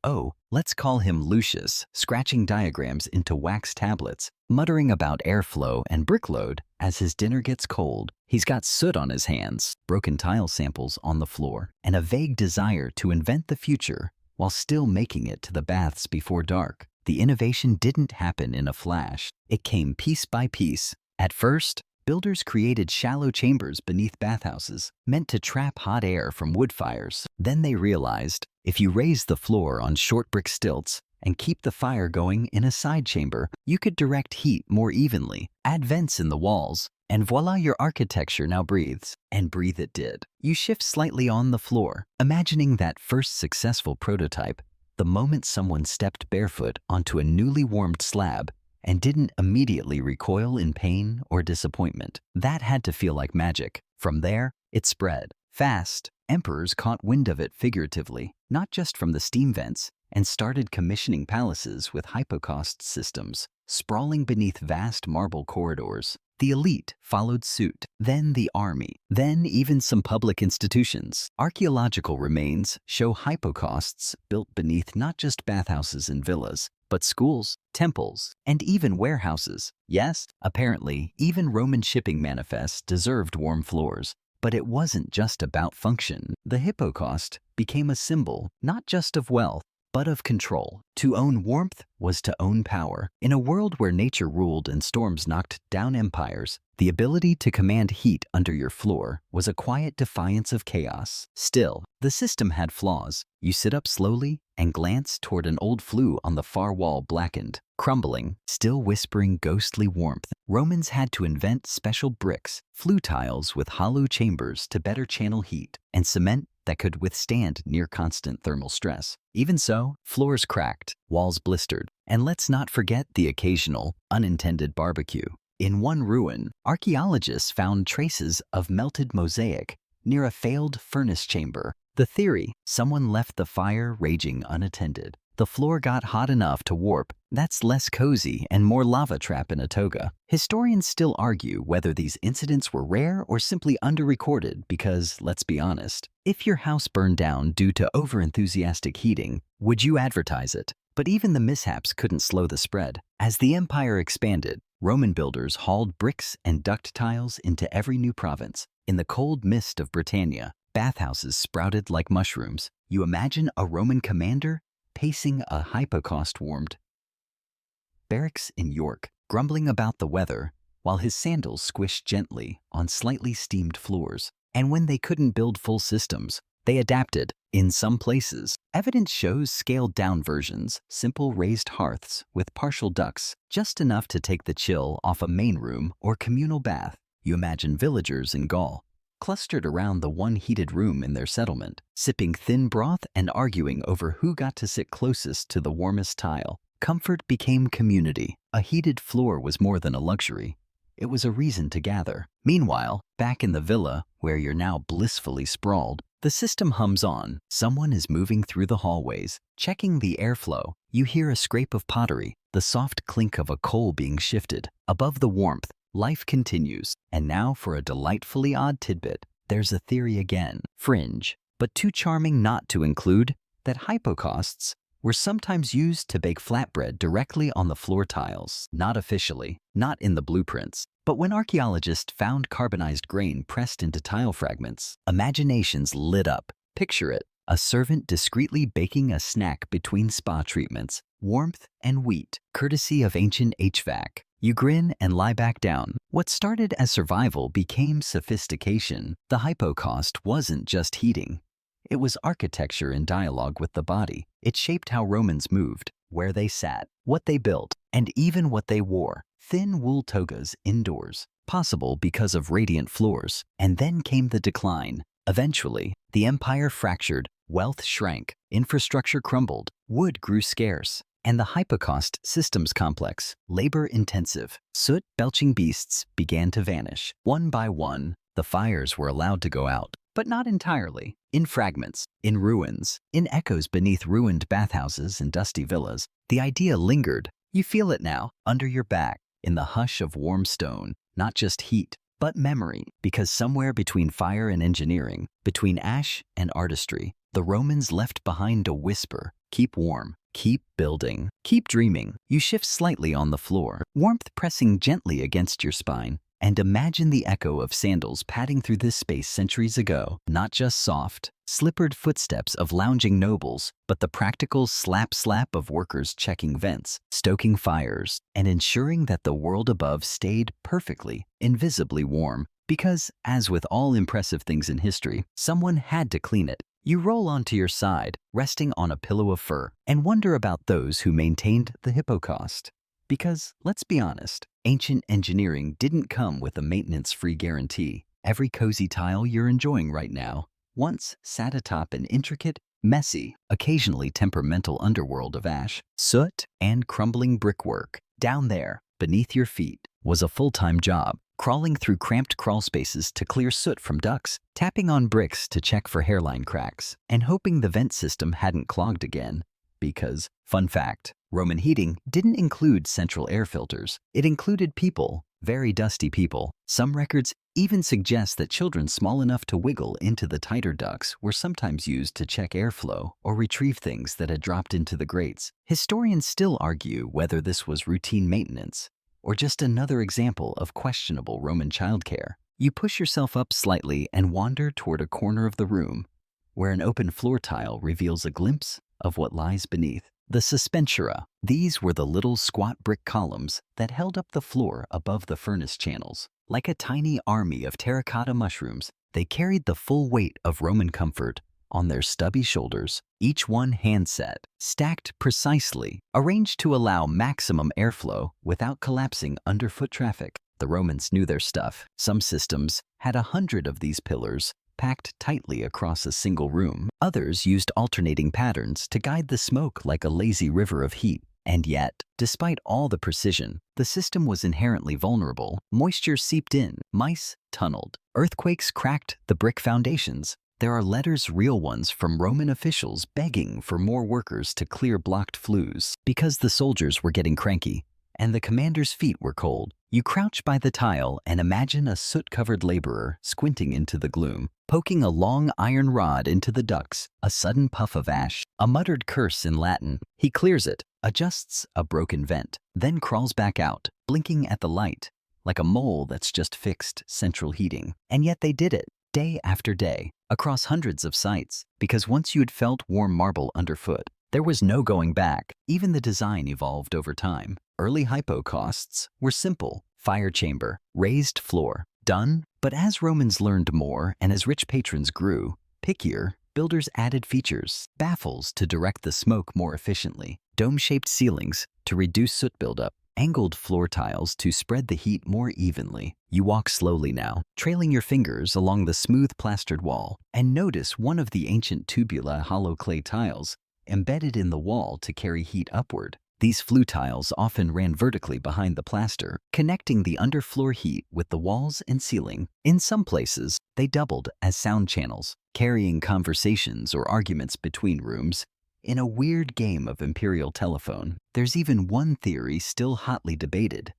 let's call him Lucius, scratching diagrams into wax tablets, muttering about airflow and brickload as his dinner gets cold. He's got soot on his hands, broken tile samples on the floor, and a vague desire to invent the future while still making it to the baths before dark. The innovation didn't happen in a flash. It came piece by piece. At first, builders created shallow chambers beneath bathhouses, meant to trap hot air from wood fires. Then they realized, if you raise the floor on short brick stilts and keep the fire going in a side chamber, you could direct heat more evenly, add vents in the walls, and voila, your architecture now breathes. And breathe it did. You shift slightly on the floor, imagining that first successful prototype, the moment someone stepped barefoot onto a newly warmed slab and didn't immediately recoil in pain or disappointment. That had to feel like magic. From there, it spread. Fast, emperors caught wind of it figuratively, not just from the steam vents, and started commissioning palaces with hypocaust systems, sprawling beneath vast marble corridors. The elite followed suit, then the army, then even some public institutions. Archaeological remains show hypocausts built beneath not just bathhouses and villas, but schools, temples, and even warehouses. Yes, apparently, even Roman shipping manifests deserved warm floors. But it wasn't just about function. The hypocaust became a symbol not just of wealth, but of control. To own warmth was to own power. In a world where nature ruled and storms knocked down empires, the ability to command heat under your floor was a quiet defiance of chaos. Still, the system had flaws. You sit up slowly and glance toward an old flue on the far wall, blackened, crumbling, still whispering ghostly warmth. Romans had to invent special bricks, flue tiles with hollow chambers to better channel heat, and cement that could withstand near-constant thermal stress. Even so, floors cracked, walls blistered, and let's not forget the occasional, unintended barbecue. In one ruin, archaeologists found traces of melted mosaic near a failed furnace chamber. The theory, someone left the fire raging unattended. The floor got hot enough to warp. That's less cozy and more lava trap in a toga. Historians still argue whether these incidents were rare or simply underrecorded because, let's be honest, if your house burned down due to overenthusiastic heating, would you advertise it? But even the mishaps couldn't slow the spread. As the empire expanded, Roman builders hauled bricks and duct tiles into every new province. In the cold mist of Britannia, bathhouses sprouted like mushrooms. You imagine a Roman commander pacing a hypocaust-warmed barracks in York, grumbling about the weather, while his sandals squished gently on slightly steamed floors. And when they couldn't build full systems, they adapted. In some places, evidence shows scaled-down versions, simple raised hearths with partial ducts, just enough to take the chill off a main room or communal bath. You imagine villagers in Gaul, clustered around the one heated room in their settlement, sipping thin broth and arguing over who got to sit closest to the warmest tile. Comfort became community. A heated floor was more than a luxury. It was a reason to gather. Meanwhile, back in the villa, where you're now blissfully sprawled, the system hums on. Someone is moving through the hallways, checking the airflow. You hear a scrape of pottery, the soft clink of a coal being shifted. Above the warmth, life continues. And now for a delightfully odd tidbit. There's a theory again, fringe, but too charming not to include, that hypocausts were sometimes used to bake flatbread directly on the floor tiles. Not officially, not in the blueprints. But when archaeologists found carbonized grain pressed into tile fragments, imaginations lit up. Picture it, a servant discreetly baking a snack between spa treatments, warmth and wheat, courtesy of ancient HVAC. You grin and lie back down. What started as survival became sophistication. The hypocaust wasn't just heating. It was architecture in dialogue with the body. It shaped how Romans moved, where they sat, what they built, and even what they wore. Thin wool togas indoors, possible because of radiant floors. And then came the decline. Eventually, the empire fractured, wealth shrank, infrastructure crumbled, wood grew scarce, and the hypocaust systems complex, labor-intensive, soot-belching beasts began to vanish. One by one, the fires were allowed to go out, but not entirely. In fragments, in ruins, in echoes beneath ruined bathhouses and dusty villas, the idea lingered. You feel it now, under your back, in the hush of warm stone, not just heat, but memory, because somewhere between fire and engineering, between ash and artistry, the Romans left behind a whisper: keep warm, keep building, keep dreaming. You shift slightly on the floor, warmth pressing gently against your spine, and imagine the echo of sandals padding through this space centuries ago. Not just soft, slippered footsteps of lounging nobles, but the practical slap-slap of workers checking vents, stoking fires, and ensuring that the world above stayed perfectly, invisibly warm. Because, as with all impressive things in history, someone had to clean it. You roll onto your side, resting on a pillow of fur, and wonder about those who maintained the hypocaust. Because, let's be honest, ancient engineering didn't come with a maintenance-free guarantee. Every cozy tile you're enjoying right now once sat atop an intricate, messy, occasionally temperamental underworld of ash, soot, and crumbling brickwork. Down there, beneath your feet, was a full-time job, crawling through cramped crawl spaces to clear soot from ducts, tapping on bricks to check for hairline cracks, and hoping the vent system hadn't clogged again. Because, fun fact, Roman heating didn't include central air filters. It included people, very dusty people. Some records even suggest that children small enough to wiggle into the tighter ducts were sometimes used to check airflow or retrieve things that had dropped into the grates. Historians still argue whether this was routine maintenance or just another example of questionable Roman childcare. You push yourself up slightly and wander toward a corner of the room where an open floor tile reveals a glimpse of what lies beneath. The suspensura. These were the little squat brick columns that held up the floor above the furnace channels. Like a tiny army of terracotta mushrooms, they carried the full weight of Roman comfort on their stubby shoulders, each one hand-set, stacked precisely, arranged to allow maximum airflow without collapsing under foot traffic. The Romans knew their stuff. Some systems had 100 of these pillars packed tightly across a single room. Others used alternating patterns to guide the smoke like a lazy river of heat. And yet, despite all the precision, the system was inherently vulnerable. Moisture seeped in, mice tunneled, earthquakes cracked the brick foundations. There are letters, real ones, from Roman officials begging for more workers to clear blocked flues because the soldiers were getting cranky and the commander's feet were cold. You crouch by the tile and imagine a soot-covered laborer squinting into the gloom, poking a long iron rod into the ducts, a sudden puff of ash, a muttered curse in Latin. He clears it, adjusts a broken vent, then crawls back out, blinking at the light, like a mole that's just fixed central heating. And yet they did it, day after day, across hundreds of sites, because once you'd felt warm marble underfoot, there was no going back. Even the design evolved over time. Early hypocausts were simple: fire chamber, raised floor, done. But as Romans learned more and as rich patrons grew pickier, builders added features: baffles to direct the smoke more efficiently, dome-shaped ceilings to reduce soot buildup, angled floor tiles to spread the heat more evenly. You walk slowly now, trailing your fingers along the smooth plastered wall, and notice one of the ancient tubula hollow clay tiles embedded in the wall to carry heat upward. These flue tiles often ran vertically behind the plaster, connecting the underfloor heat with the walls and ceiling. In some places, they doubled as sound channels, carrying conversations or arguments between rooms. In a weird game of imperial telephone, there's even one theory still hotly debated: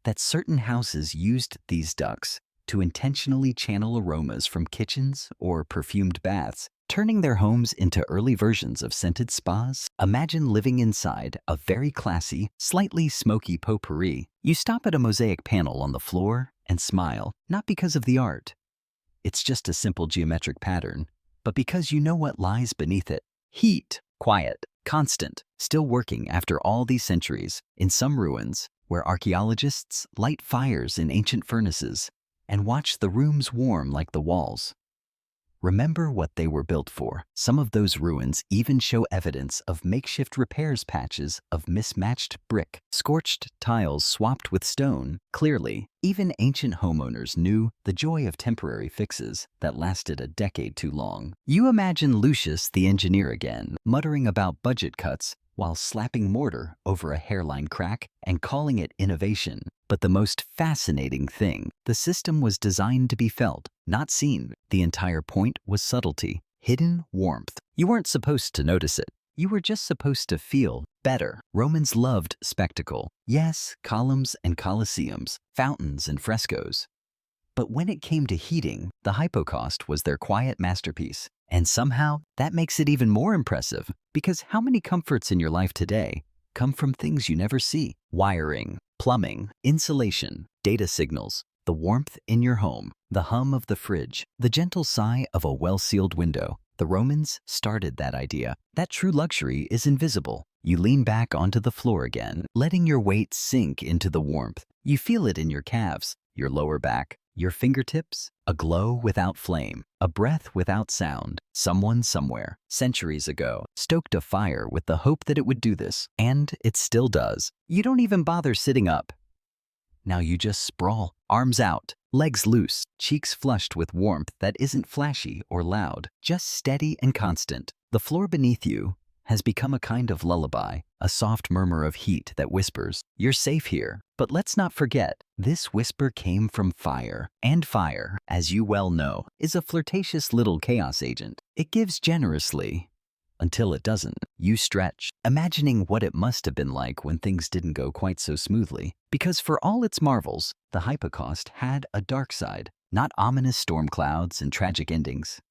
that certain houses used these ducts to intentionally channel aromas from kitchens or perfumed baths, turning their homes into early versions of scented spas. Imagine living inside a very classy, slightly smoky potpourri. You stop at a mosaic panel on the floor and smile, not because of the art. It's just a simple geometric pattern, but because you know what lies beneath it. Heat, quiet, constant, still working after all these centuries in some ruins where archaeologists light fires in ancient furnaces and watch the rooms warm like the walls. Remember what they were built for. Some of those ruins even show evidence of makeshift repairs patches of mismatched brick, scorched tiles swapped with stone. Clearly, even ancient homeowners knew the joy of temporary fixes that lasted a decade too long. You imagine Lucius the engineer again, muttering about budget cuts while slapping mortar over a hairline crack and calling it innovation. But the most fascinating thing, the system was designed to be felt, not seen. The entire point was subtlety, hidden warmth. You weren't supposed to notice it. You were just supposed to feel better. Romans loved spectacle. Yes, columns and colosseums, fountains and frescoes. But when it came to heating, the hypocaust was their quiet masterpiece. And somehow, that makes it even more impressive, because how many comforts in your life today come from things you never see? Wiring, plumbing, insulation, data signals, the warmth in your home, the hum of the fridge, the gentle sigh of a well-sealed window. The Romans started that idea. That true luxury is invisible. You lean back onto the floor again, letting your weight sink into the warmth. You feel it in your calves, your lower back, your fingertips, a glow without flame, a breath without sound. Someone somewhere, centuries ago, stoked a fire with the hope that it would do this, and it still does. You don't even bother sitting up. Now you just sprawl, arms out, legs loose, cheeks flushed with warmth that isn't flashy or loud, just steady and constant. The floor beneath you has become a kind of lullaby, a soft murmur of heat that whispers, "You're safe here." But let's not forget, this whisper came from fire. And fire, as you well know, is a flirtatious little chaos agent. It gives generously, until it doesn't. You stretch, imagining what it must have been like when things didn't go quite so smoothly. Because for all its marvels, the hypocaust had a dark side, not ominous storm clouds and tragic endings.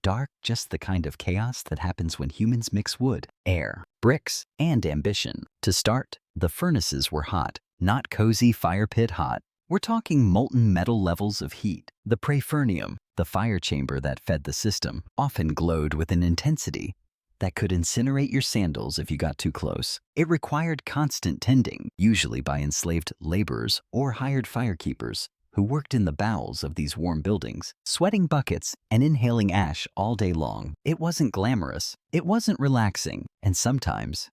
Dark, just the kind of chaos that happens when humans mix wood, air, bricks, and ambition. To start, the furnaces were hot, not cozy fire pit hot. We're talking molten metal levels of heat. The praefurnium, the fire chamber that fed the system, often glowed with an intensity that could incinerate your sandals if you got too close. It required constant tending, usually by enslaved laborers or hired firekeepers who worked in the bowels of these warm buildings, sweating buckets and inhaling ash all day long. It wasn't glamorous, it wasn't relaxing, and sometimes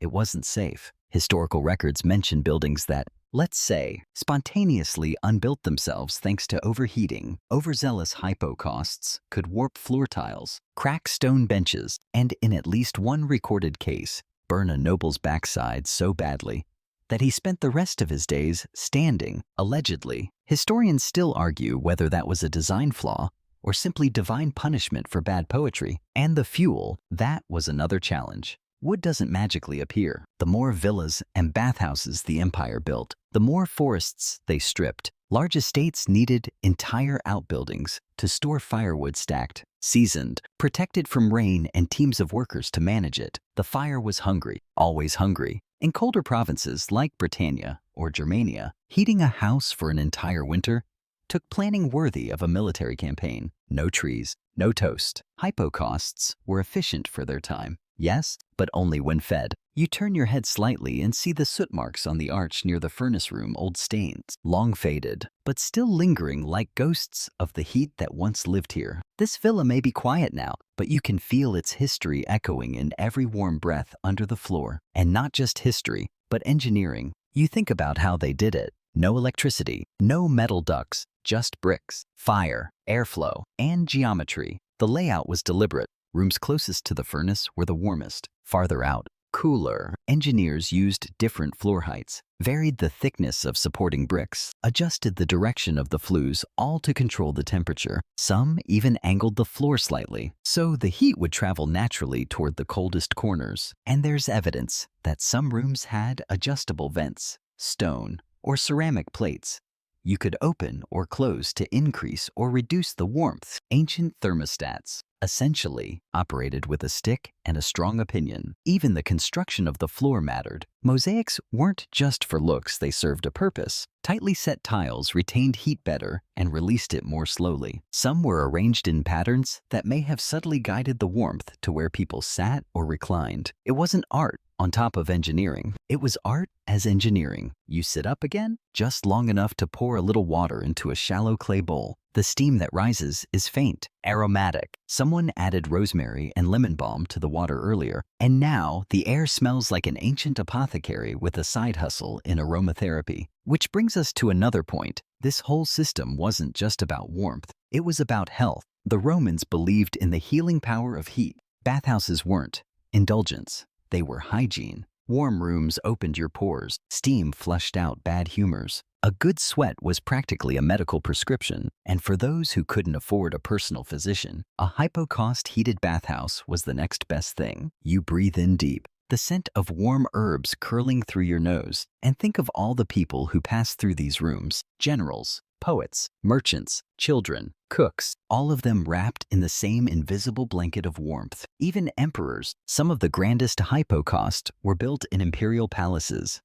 it wasn't safe. Historical records mention buildings that, let's say, spontaneously unbuilt themselves thanks to overheating. Overzealous hypocausts could warp floor tiles, crack stone benches, and in at least one recorded case, burn a noble's backside so badly that he spent the rest of his days standing, allegedly. Historians still argue whether that was a design flaw or simply divine punishment for bad poetry. And the fuel, that was another challenge. Wood doesn't magically appear. The more villas and bathhouses the empire built, the more forests they stripped. Large estates needed entire outbuildings to store firewood stacked, seasoned, protected from rain, and teams of workers to manage it. The fire was hungry, always hungry. In colder provinces like Britannia or Germania, heating a house for an entire winter took planning worthy of a military campaign. No trees, no toast. Hypocausts were efficient for their time. Yes, but only when fed. You turn your head slightly and see the soot marks on the arch near the furnace room, old stains, long faded, but still lingering like ghosts of the heat that once lived here. This villa may be quiet now, but you can feel its history echoing in every warm breath under the floor. And not just history, but engineering. You think about how they did it. No electricity, no metal ducts, just bricks, fire, airflow, and geometry. The layout was deliberate. Rooms closest to the furnace were the warmest. Farther out, cooler. Engineers used different floor heights, varied the thickness of supporting bricks, adjusted the direction of the flues, all to control the temperature. Some even angled the floor slightly, so the heat would travel naturally toward the coldest corners. And there's evidence that some rooms had adjustable vents, stone, or ceramic plates, You could open or close to increase or reduce the warmth. Ancient thermostats essentially operated with a stick and a strong opinion. Even the construction of the floor mattered. Mosaics weren't just for looks, they served a purpose. Tightly set tiles retained heat better and released it more slowly. Some were arranged in patterns that may have subtly guided the warmth to where people sat or reclined. It wasn't art on top of engineering. It was art as engineering. You sit up again, just long enough to pour a little water into a shallow clay bowl. The steam that rises is faint, aromatic. Someone added rosemary and lemon balm to the water earlier, and now the air smells like an ancient apothecary with a side hustle in aromatherapy. Which brings us to another point. This whole system wasn't just about warmth. It was about health. The Romans believed in the healing power of heat. Bathhouses weren't indulgence. They were hygiene. Warm rooms opened your pores. Steam flushed out bad humors. A good sweat was practically a medical prescription, and for those who couldn't afford a personal physician, a hypocaust heated bathhouse was the next best thing. You breathe in deep, the scent of warm herbs curling through your nose, and think of all the people who passed through these rooms: generals, poets, merchants, children, cooks, all of them wrapped in the same invisible blanket of warmth. Even emperors. Some of the grandest hypocaust were built in imperial palaces.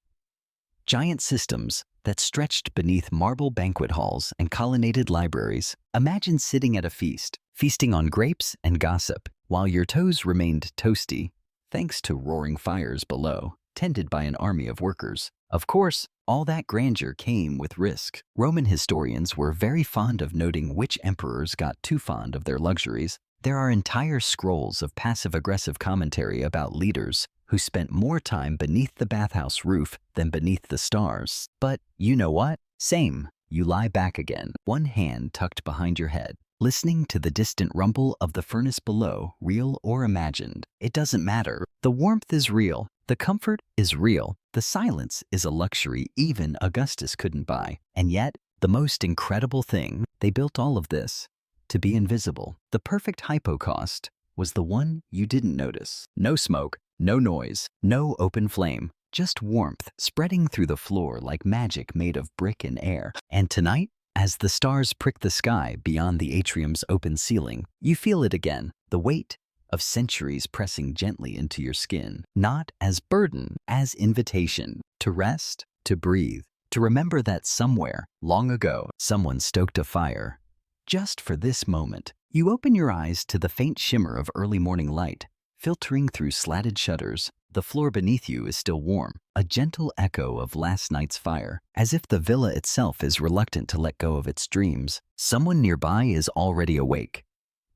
Giant systems that stretched beneath marble banquet halls and colonnaded libraries. Imagine sitting at a feast, feasting on grapes and gossip, while your toes remained toasty, thanks to roaring fires below, tended by an army of workers. Of course, all that grandeur came with risk. Roman historians were very fond of noting which emperors got too fond of their luxuries. There are entire scrolls of passive-aggressive commentary about leaders who spent more time beneath the bathhouse roof than beneath the stars. But you know what? Same. You lie back again, one hand tucked behind your head, listening to the distant rumble of the furnace below, real or imagined. It doesn't matter. The warmth is real. The comfort is real. The silence is a luxury even Augustus couldn't buy. And yet, the most incredible thing, they built all of this to be invisible. The perfect hypocaust was the one you didn't notice. No smoke, no noise, no open flame, just warmth spreading through the floor like magic made of brick and air. And tonight, as the stars prick the sky beyond the atrium's open ceiling, you feel it again, the weight of centuries pressing gently into your skin, not as burden, as invitation to rest, to breathe, to remember that somewhere, long ago, someone stoked a fire. Just for this moment, you open your eyes to the faint shimmer of early morning light, filtering through slatted shutters. The floor beneath you is still warm, a gentle echo of last night's fire, as if the villa itself is reluctant to let go of its dreams. Someone nearby is already awake.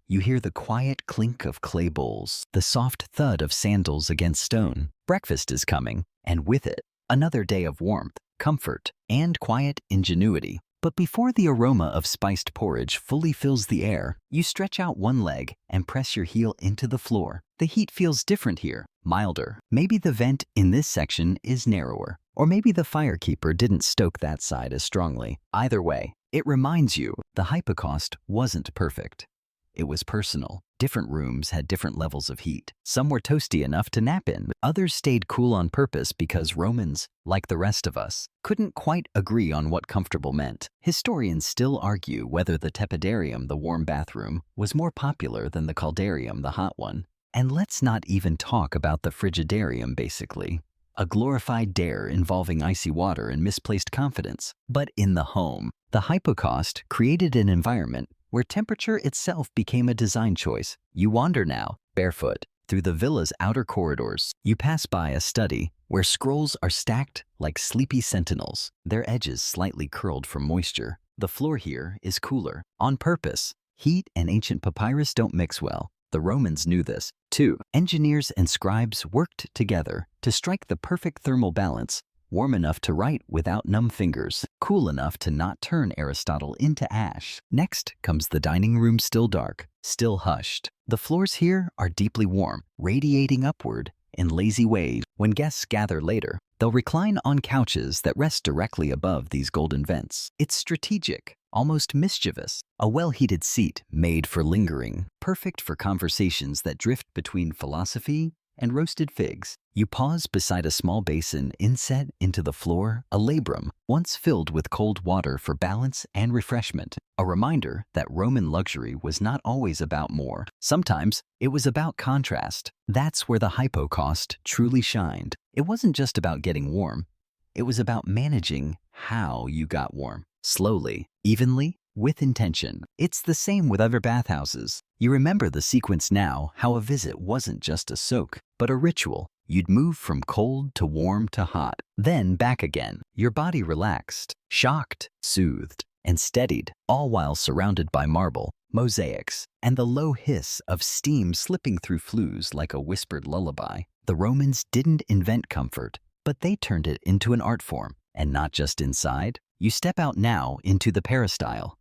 You hear the quiet clink of clay bowls, the soft thud of sandals against stone. Breakfast is coming, and with it, another day of warmth, comfort, and quiet ingenuity. But before the aroma of spiced porridge fully fills the air, you stretch out one leg and press your heel into the floor. The heat feels different here, milder. Maybe the vent in this section is narrower, or maybe the firekeeper didn't stoke that side as strongly. Either way, it reminds you the hypocaust wasn't perfect. It was personal. Different rooms had different levels of heat. Some were toasty enough to nap in. Others stayed cool on purpose because Romans, like the rest of us, couldn't quite agree on what comfortable meant. Historians still argue whether the tepidarium, the warm bathroom, was more popular than the caldarium, the hot one. And let's not even talk about the frigidarium, basically. A glorified dare involving icy water and misplaced confidence. But in the home, the hypocaust created an environment where temperature itself became a design choice. You wander now, barefoot, through the villa's outer corridors. You pass by a study where scrolls are stacked like sleepy sentinels, their edges slightly curled from moisture. The floor here is cooler, on purpose. Heat and ancient papyrus don't mix well. The Romans knew this, too. Engineers and scribes worked together to strike the perfect thermal balance, warm enough to write without numb fingers, cool enough to not turn Aristotle into ash. Next comes the dining room, still dark, still hushed. The floors here are deeply warm, radiating upward in lazy ways. When guests gather later, they'll recline on couches that rest directly above these golden vents. It's strategic, almost mischievous. A well-heated seat made for lingering, perfect for conversations that drift between philosophy and roasted figs. You pause beside a small basin inset into the floor, a labrum, once filled with cold water for balance and refreshment. A reminder that Roman luxury was not always about more. Sometimes it was about contrast. That's where the hypocaust truly shined. It wasn't just about getting warm. It was about managing how you got warm. Slowly, evenly, with intention. It's the same with other bathhouses. You remember the sequence now, how a visit wasn't just a soak, but a ritual. You'd move from cold to warm to hot, then back again. Your body relaxed, shocked, soothed, and steadied, all while surrounded by marble, mosaics, and the low hiss of steam slipping through flues like a whispered lullaby. The Romans didn't invent comfort, but they turned it into an art form. And not just inside. You step out now into the peristyle.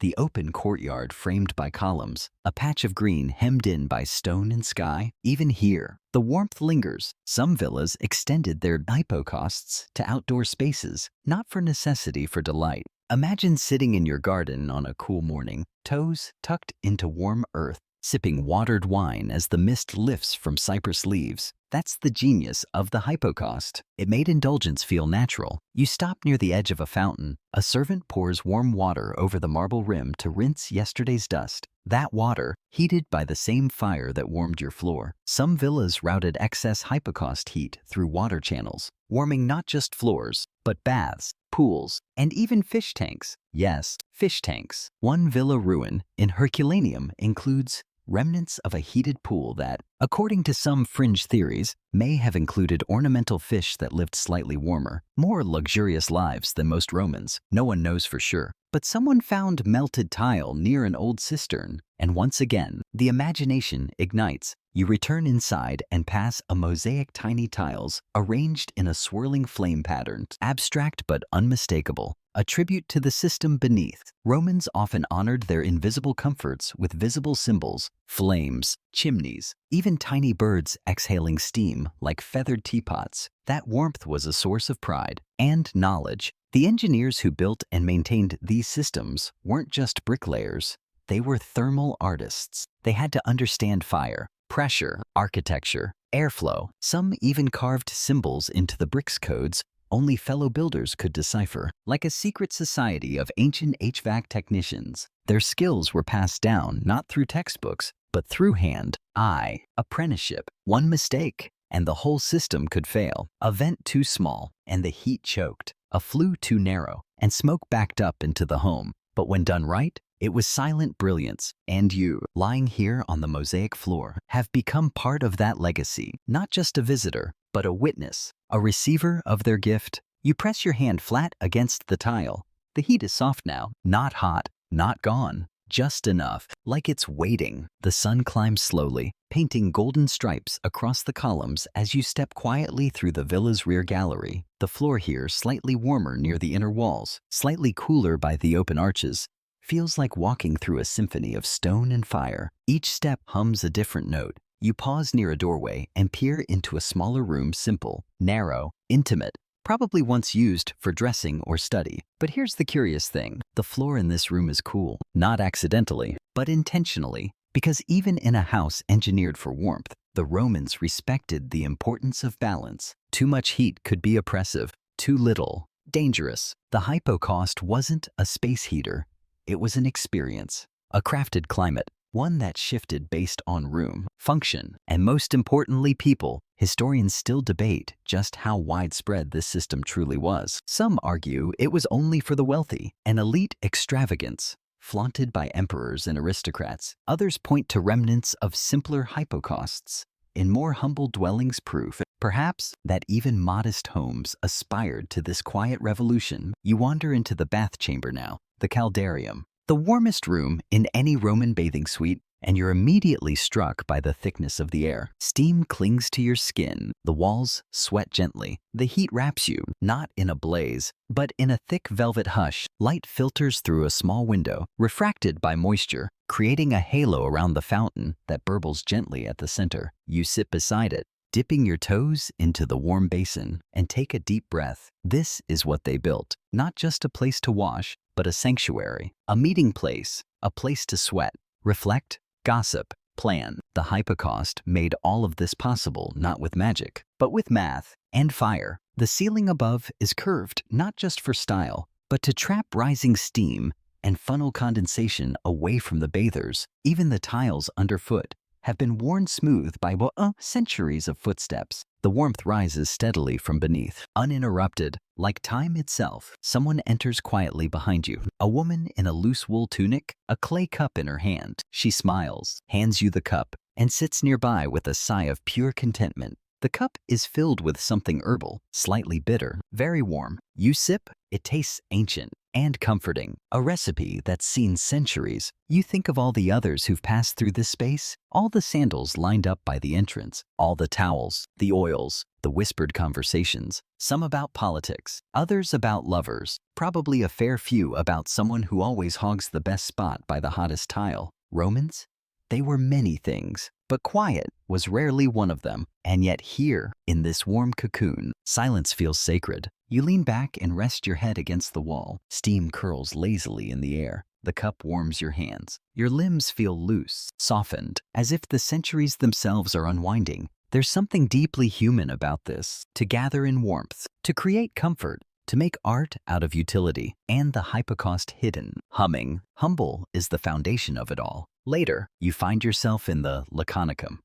The open courtyard framed by columns, a patch of green hemmed in by stone and sky. Even here, the warmth lingers. Some villas extended their hypocausts to outdoor spaces, not for necessity, for delight. Imagine sitting in your garden on a cool morning, toes tucked into warm earth, sipping watered wine as the mist lifts from cypress leaves. That's the genius of the hypocaust. It made indulgence feel natural. You stop near the edge of a fountain. A servant pours warm water over the marble rim to rinse yesterday's dust. That water, heated by the same fire that warmed your floor. Some villas routed excess hypocaust heat through water channels, warming not just floors, but baths, pools, and even fish tanks. Yes, fish tanks. One villa ruin in Herculaneum includes remnants of a heated pool that, according to some fringe theories, may have included ornamental fish that lived slightly warmer, more luxurious lives than most Romans. No one knows for sure. But someone found melted tile near an old cistern, and once again, the imagination ignites. You return inside and pass a mosaic tiny tiles arranged in a swirling flame pattern, abstract but unmistakable. A tribute to the system beneath. Romans often honored their invisible comforts with visible symbols, flames, chimneys, even tiny birds exhaling steam like feathered teapots. That warmth was a source of pride and knowledge. The engineers who built and maintained these systems weren't just bricklayers. They were thermal artists. They had to understand fire, pressure, architecture, airflow. Some even carved symbols into the bricks codes only fellow builders could decipher. Like a secret society of ancient HVAC technicians, their skills were passed down not through textbooks, but through hand-eye apprenticeship. One mistake, and the whole system could fail. A vent too small, and the heat choked. A flue too narrow, and smoke backed up into the home. But when done right, it was silent brilliance. And you, lying here on the mosaic floor, have become part of that legacy. Not just a visitor, but a witness, a receiver of their gift. You press your hand flat against the tile. The heat is soft now, not hot, not gone, just enough, like it's waiting. The sun climbs slowly, painting golden stripes across the columns as you step quietly through the villa's rear gallery. The floor here, slightly warmer near the inner walls, slightly cooler by the open arches, feels like walking through a symphony of stone and fire. Each step hums a different note. You pause near a doorway and peer into a smaller room, simple, narrow, intimate, probably once used for dressing or study. But here's the curious thing. The floor in this room is cool, not accidentally, but intentionally, because even in a house engineered for warmth, the Romans respected the importance of balance. Too much heat could be oppressive, too little, dangerous. The hypocaust wasn't a space heater. It was an experience, a crafted climate, one that shifted based on room, function, and most importantly, people. Historians still debate just how widespread this system truly was. Some argue it was only for the wealthy, an elite extravagance, flaunted by emperors and aristocrats. Others point to remnants of simpler hypocausts in more humble dwellings, proof, perhaps, that even modest homes aspired to this quiet revolution. You wander into the bath chamber now, the caldarium, the warmest room in any Roman bathing suite, and you're immediately struck by the thickness of the air. Steam clings to your skin, the walls sweat gently. The heat wraps you, not in a blaze, but in a thick velvet hush. Light filters through a small window, refracted by moisture, creating a halo around the fountain that burbles gently at the center. You sit beside it, dipping your toes into the warm basin, and take a deep breath. This is what they built, not just a place to wash, but a sanctuary, a meeting place, a place to sweat, reflect, gossip, plan. The hypocaust made all of this possible not with magic, but with math and fire. The ceiling above is curved not just for style, but to trap rising steam and funnel condensation away from the bathers. Even the tiles underfoot have been worn smooth by centuries of footsteps. The warmth rises steadily from beneath, uninterrupted, like time itself. Someone enters quietly behind you. A woman in a loose wool tunic, a clay cup in her hand. She smiles, hands you the cup, and sits nearby with a sigh of pure contentment. The cup is filled with something herbal, slightly bitter, very warm. You sip, it tastes ancient and comforting. A recipe that's seen centuries. You think of all the others who've passed through this space, all the sandals lined up by the entrance, all the towels, the oils, the whispered conversations, some about politics, others about lovers, probably a fair few about someone who always hogs the best spot by the hottest tile. Romans? They were many things, but quiet was rarely one of them. And yet here, in this warm cocoon, silence feels sacred. You lean back and rest your head against the wall. Steam curls lazily in the air. The cup warms your hands. Your limbs feel loose, softened, as if the centuries themselves are unwinding. There's something deeply human about this. To gather in warmth, to create comfort, to make art out of utility, and the hypocaust hidden, humming, humble is the foundation of it all. Later, you find yourself in the laconicum,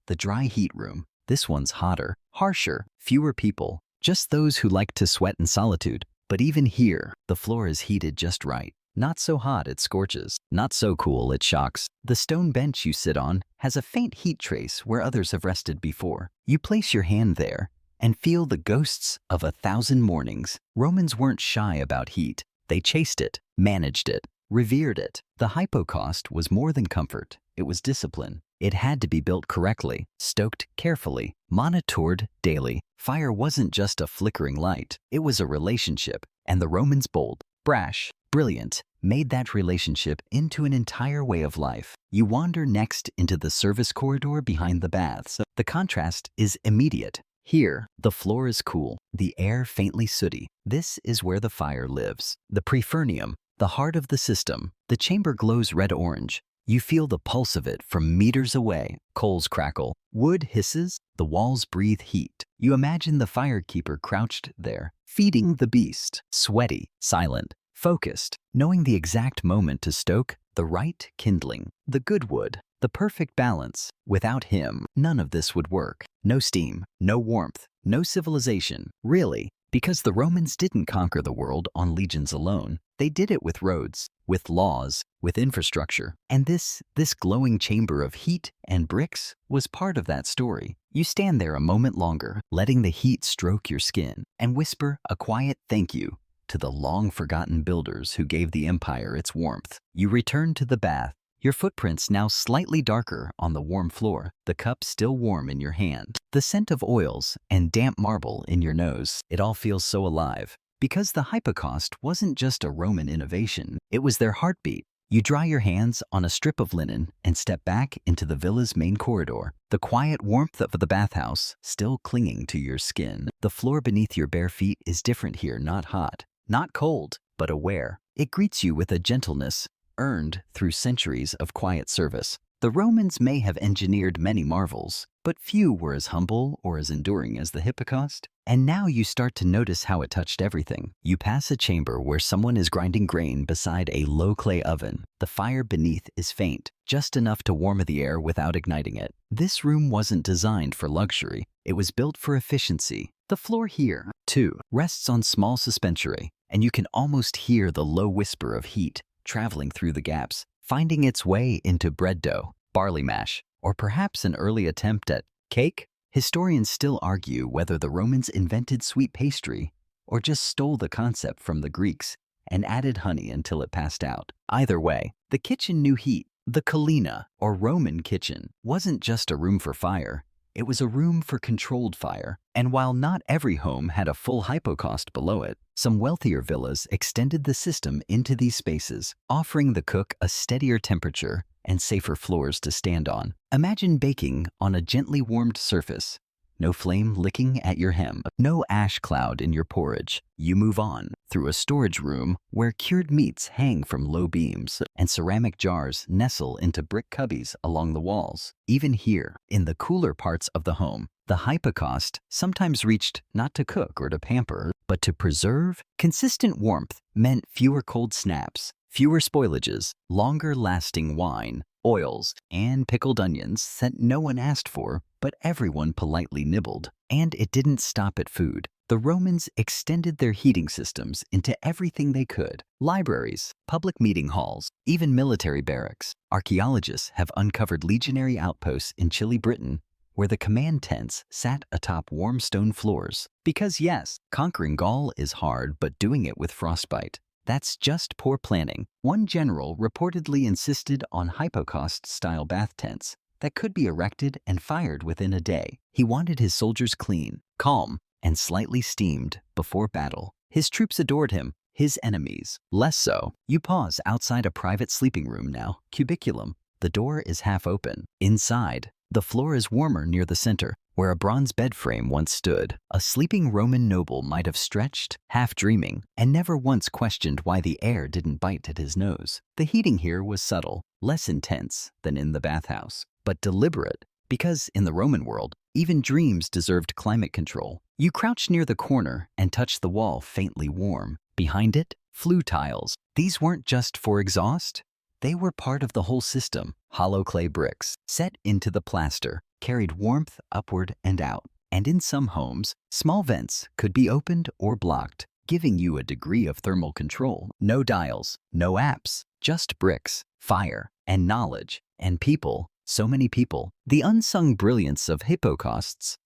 the dry heat room. This one's hotter, harsher, fewer people, just those who like to sweat in solitude. But even here, the floor is heated just right. Not so hot it scorches, not so cool it shocks. The stone bench you sit on has a faint heat trace where others have rested before. You place your hand there and feel the ghosts of 1,000 mornings. Romans weren't shy about heat. They chased it, managed it, revered it. The hypocaust was more than comfort. It was discipline. It had to be built correctly, stoked carefully, monitored daily. Fire wasn't just a flickering light. It was a relationship. And the Romans, bold, brash, brilliant, made that relationship into an entire way of life. You wander next into the service corridor behind the baths. The contrast is immediate. Here, the floor is cool, the air faintly sooty. This is where the fire lives. The prefernium, the heart of the system. The chamber glows red-orange. You feel the pulse of it from meters away. Coals crackle, wood hisses, the walls breathe heat. You imagine the firekeeper crouched there, feeding the beast, sweaty, silent, focused, knowing the exact moment to stoke, the right kindling, the good wood, the perfect balance. Without him, none of this would work. No steam, no warmth, no civilization. Really, because the Romans didn't conquer the world on legions alone. They did it with roads, with laws, with infrastructure. And this glowing chamber of heat and bricks was part of that story. You stand there a moment longer, letting the heat stroke your skin, and whisper a quiet thank you to the long-forgotten builders who gave the empire its warmth. You return to the bath, your footprints now slightly darker on the warm floor, the cup still warm in your hand, the scent of oils and damp marble in your nose. It all feels so alive. Because the hypocaust wasn't just a Roman innovation, it was their heartbeat. You dry your hands on a strip of linen and step back into the villa's main corridor, the quiet warmth of the bathhouse still clinging to your skin. The floor beneath your bare feet is different here, not hot, not cold, but aware. It greets you with a gentleness earned through centuries of quiet service. The Romans may have engineered many marvels, but few were as humble or as enduring as the hypocaust. And now you start to notice how it touched everything. You pass a chamber where someone is grinding grain beside a low clay oven. The fire beneath is faint, just enough to warm the air without igniting it. This room wasn't designed for luxury. It was built for efficiency. The floor here, too, rests on small suspensory, and you can almost hear the low whisper of heat traveling through the gaps, finding its way into bread dough, barley mash, or perhaps an early attempt at cake. Historians still argue whether the Romans invented sweet pastry or just stole the concept from the Greeks and added honey until it passed out. Either way, the kitchen knew heat. The Colina, or Roman kitchen, wasn't just a room for fire. It was a room for controlled fire. And while not every home had a full hypocaust below it, some wealthier villas extended the system into these spaces, offering the cook a steadier temperature and safer floors to stand on. Imagine baking on a gently warmed surface, no flame licking at your hem, no ash cloud in your porridge. You move on through a storage room where cured meats hang from low beams and ceramic jars nestle into brick cubbies along the walls. Even here, in the cooler parts of the home, the hypocaust sometimes reached not to cook or to pamper, but to preserve. Consistent warmth meant fewer cold snaps, fewer spoilages, longer-lasting wine, oils, and pickled onions that no one asked for, but everyone politely nibbled. And it didn't stop at food. The Romans extended their heating systems into everything they could: libraries, public meeting halls, even military barracks. Archaeologists have uncovered legionary outposts in chilly Britain where the command tents sat atop warm stone floors. Because yes, conquering Gaul is hard, but doing it with frostbite, that's just poor planning. One general reportedly insisted on hypocaust-style bath tents that could be erected and fired within a day. He wanted his soldiers clean, calm, and slightly steamed before battle. His troops adored him, his enemies less so. You pause outside a private sleeping room now, cubiculum. The door is half open. Inside, the floor is warmer near the center, where a bronze bed frame once stood. A sleeping Roman noble might have stretched, half dreaming, and never once questioned why the air didn't bite at his nose. The heating here was subtle, less intense than in the bathhouse, but deliberate, because in the Roman world, even dreams deserved climate control. You crouch near the corner and touch the wall faintly warm. Behind it, flue tiles. These weren't just for exhaust. They were part of the whole system. Hollow clay bricks, set into the plaster, carried warmth upward and out. And in some homes, small vents could be opened or blocked, giving you a degree of thermal control. No dials, no apps, just bricks, fire, and knowledge, and people, so many people. The unsung brilliance of hypocausts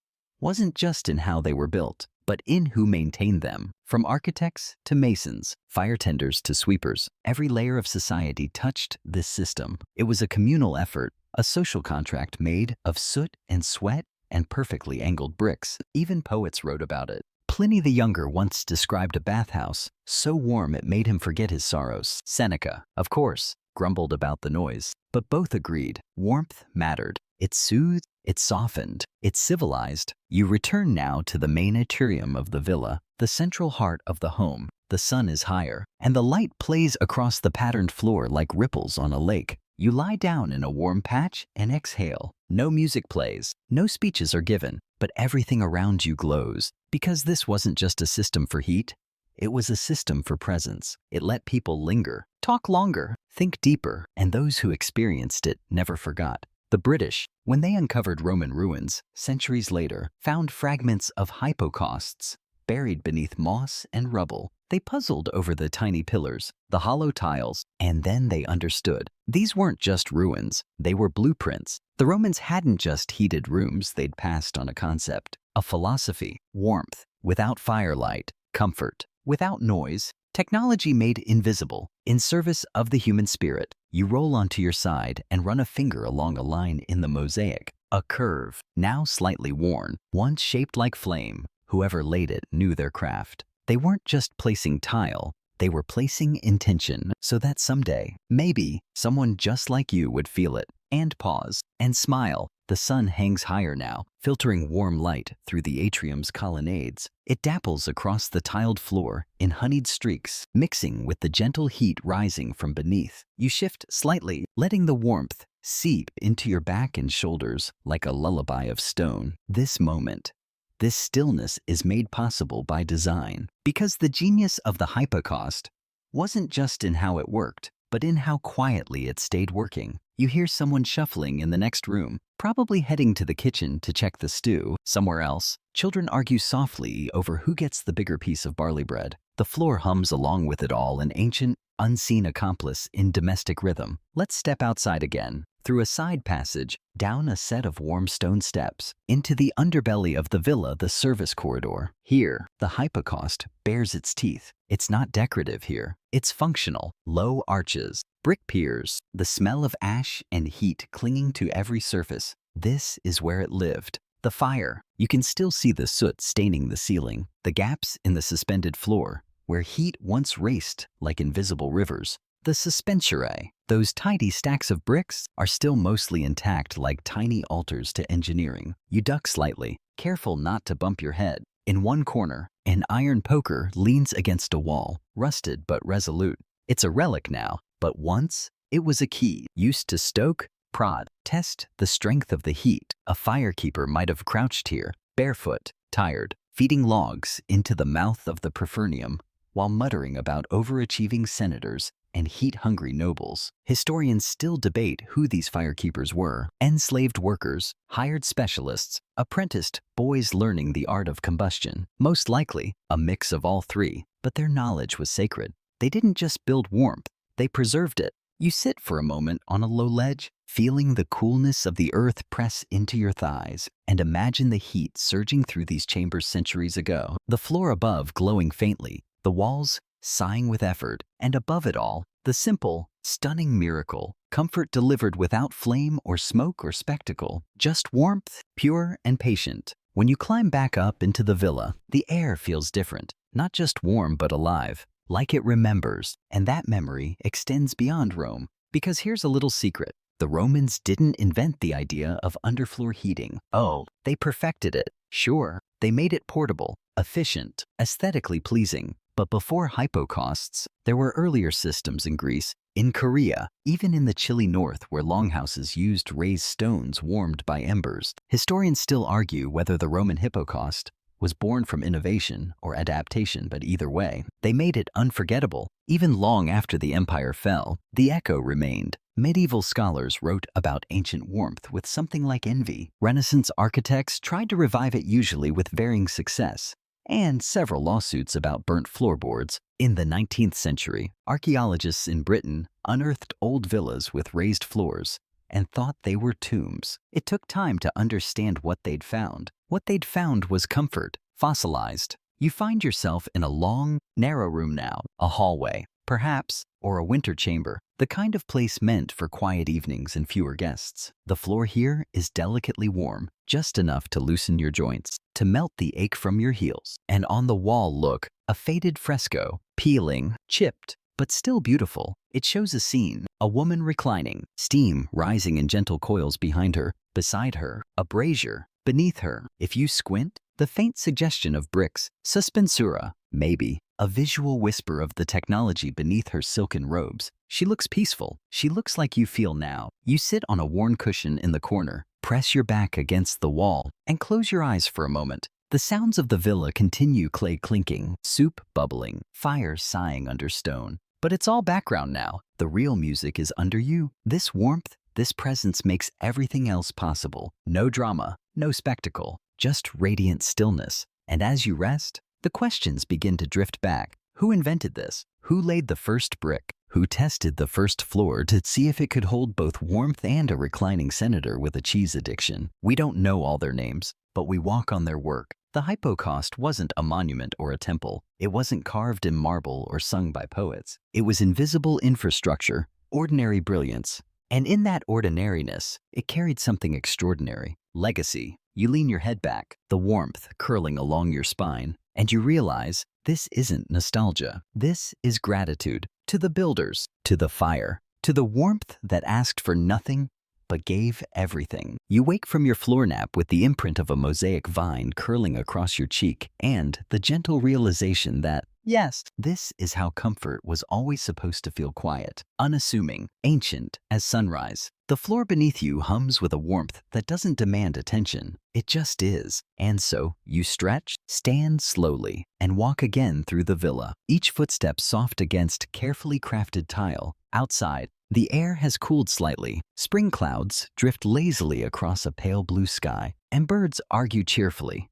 wasn't just in how they were built, but in who maintained them. From architects to masons, fire tenders to sweepers, every layer of society touched this system. It was a communal effort, a social contract made of soot and sweat and perfectly angled bricks. Even poets wrote about it. Pliny the Younger once described a bathhouse so warm it made him forget his sorrows. Seneca, of course, grumbled about the noise, but both agreed warmth mattered. It soothed, it softened, it civilized. You return now to the main atrium of the villa, the central heart of the home. The sun is higher, and the light plays across the patterned floor like ripples on a lake. You lie down in a warm patch and exhale. No music plays, no speeches are given, but everything around you glows. Because this wasn't just a system for heat, it was a system for presence. It let people linger, talk longer, think deeper, and those who experienced it never forgot. The British, when they uncovered Roman ruins centuries later, found fragments of hypocausts buried beneath moss and rubble. They puzzled over the tiny pillars, the hollow tiles, and then they understood. These weren't just ruins, they were blueprints. The Romans hadn't just heated rooms, they'd passed on a concept, a philosophy: warmth without firelight, comfort without noise, technology made invisible, in service of the human spirit. You roll onto your side and run a finger along a line in the mosaic, a curve, now slightly worn, once shaped like flame. Whoever laid it knew their craft. They weren't just placing tile, they were placing intention so that someday, maybe, someone just like you would feel it, and pause, and smile. The sun hangs higher now, filtering warm light through the atrium's colonnades. It dapples across the tiled floor in honeyed streaks, mixing with the gentle heat rising from beneath. You shift slightly, letting the warmth seep into your back and shoulders like a lullaby of stone. This moment, this stillness is made possible by design, because the genius of the hypocaust wasn't just in how it worked, but in how quietly it stayed working. You hear someone shuffling in the next room, probably heading to the kitchen to check the stew. Somewhere else, children argue softly over who gets the bigger piece of barley bread. The floor hums along with it all, an ancient, unseen accomplice in domestic rhythm. Let's step outside again, through a side passage, down a set of warm stone steps, into the underbelly of the villa, the service corridor. Here, the hypocaust bares its teeth. It's not decorative here, it's functional. Low arches, brick piers, the smell of ash and heat clinging to every surface. This is where it lived. The fire, you can still see the soot staining the ceiling, the gaps in the suspended floor, where heat once raced like invisible rivers. The suspensurae, those tidy stacks of bricks, are still mostly intact like tiny altars to engineering. You duck slightly, careful not to bump your head. In one corner, an iron poker leans against a wall, rusted but resolute. It's a relic now, but once it was a key used to stoke, prod, test the strength of the heat. A firekeeper might have crouched here, barefoot, tired, feeding logs into the mouth of the Prefernium, while muttering about overachieving senators and heat-hungry nobles. Historians still debate who these firekeepers were: enslaved workers, hired specialists, apprenticed boys learning the art of combustion. Most likely, a mix of all three, but their knowledge was sacred. They didn't just build warmth, they preserved it. You sit for a moment on a low ledge, feeling the coolness of the earth press into your thighs, and imagine the heat surging through these chambers centuries ago. The floor above glowing faintly, the walls sighing with effort, and above it all, the simple, stunning miracle, comfort delivered without flame or smoke or spectacle, just warmth, pure and patient. When you climb back up into the villa, the air feels different, not just warm but alive, like it remembers, and that memory extends beyond Rome. Because here's a little secret. The Romans didn't invent the idea of underfloor heating. Oh, they perfected it. Sure, they made it portable, efficient, aesthetically pleasing. But before hypocausts, there were earlier systems in Greece, in Korea, even in the chilly north where longhouses used raised stones warmed by embers. Historians still argue whether the Roman hypocaust was born from innovation or adaptation, but either way, they made it unforgettable. Even long after the empire fell, the echo remained. Medieval scholars wrote about ancient warmth with something like envy. Renaissance architects tried to revive it, usually with varying success, and several lawsuits about burnt floorboards. In the 19th century, archaeologists in Britain unearthed old villas with raised floors and thought they were tombs. It took time to understand what they'd found. What they'd found was comfort, fossilized. You find yourself in a long, narrow room now, a hallway, perhaps, or a winter chamber, the kind of place meant for quiet evenings and fewer guests. The floor here is delicately warm, just enough to loosen your joints, to melt the ache from your heels. And on the wall, look, a faded fresco, peeling, chipped, but still beautiful. It shows a scene, a woman reclining, steam rising in gentle coils behind her, beside her, a brazier, beneath her. If you squint, the faint suggestion of bricks, suspensura, maybe, a visual whisper of the technology beneath her silken robes. She looks peaceful. She looks like you feel now. You sit on a worn cushion in the corner, press your back against the wall, and close your eyes for a moment. The sounds of the villa continue: clay clinking, soup bubbling, fire sighing under stone. But it's all background now. The real music is under you. This warmth, this presence makes everything else possible. No drama, no spectacle, just radiant stillness. And as you rest, the questions begin to drift back. Who invented this? Who laid the first brick? Who tested the first floor to see if it could hold both warmth and a reclining senator with a cheese addiction? We don't know all their names, but we walk on their work. The hypocaust wasn't a monument or a temple. It wasn't carved in marble or sung by poets. It was invisible infrastructure, ordinary brilliance. And in that ordinariness, it carried something extraordinary. Legacy. You lean your head back, the warmth curling along your spine, and you realize this isn't nostalgia. This is gratitude to the builders, to the fire, to the warmth that asked for nothing but gave everything. You wake from your floor nap with the imprint of a mosaic vine curling across your cheek and the gentle realization that, yes, this is how comfort was always supposed to feel: quiet, unassuming, ancient as sunrise. The floor beneath you hums with a warmth that doesn't demand attention. It just is. And so, you stretch, stand slowly, and walk again through the villa, each footstep soft against carefully crafted tile. Outside, the air has cooled slightly. Spring clouds drift lazily across a pale blue sky, and birds argue cheerfully.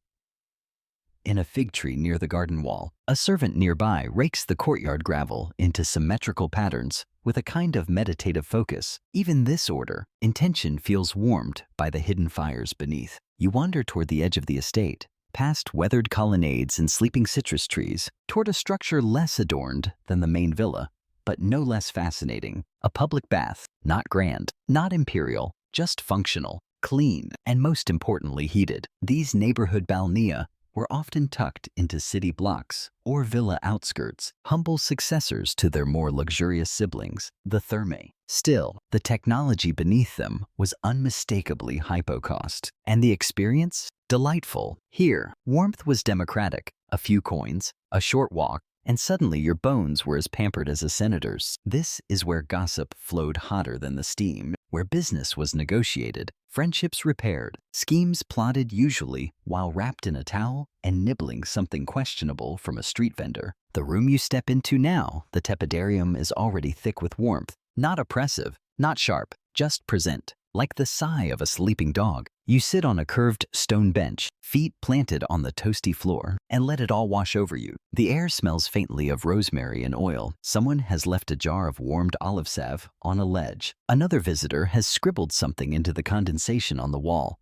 In a fig tree near the garden wall, a servant nearby rakes the courtyard gravel into symmetrical patterns with a kind of meditative focus. Even this order, intention, feels warmed by the hidden fires beneath. You wander toward the edge of the estate, past weathered colonnades and sleeping citrus trees, toward a structure less adorned than the main villa, but no less fascinating. A public bath, not grand, not imperial, just functional, clean, and most importantly heated. These neighborhood balnea were often tucked into city blocks or villa outskirts, humble successors to their more luxurious siblings, the thermae. Still, the technology beneath them was unmistakably hypocaust, and the experience delightful. Here, warmth was democratic. A few coins, a short walk, and suddenly your bones were as pampered as a senator's. This is where gossip flowed hotter than the steam, where business was negotiated, friendships repaired, schemes plotted usually while wrapped in a towel and nibbling something questionable from a street vendor. The room you step into now, the tepidarium, is already thick with warmth, not oppressive, not sharp, just present. Like the sigh of a sleeping dog, you sit on a curved stone bench, feet planted on the toasty floor, and let it all wash over you. The air smells faintly of rosemary and oil. Someone has left a jar of warmed olive salve on a ledge. Another visitor has scribbled something into the condensation on the wall.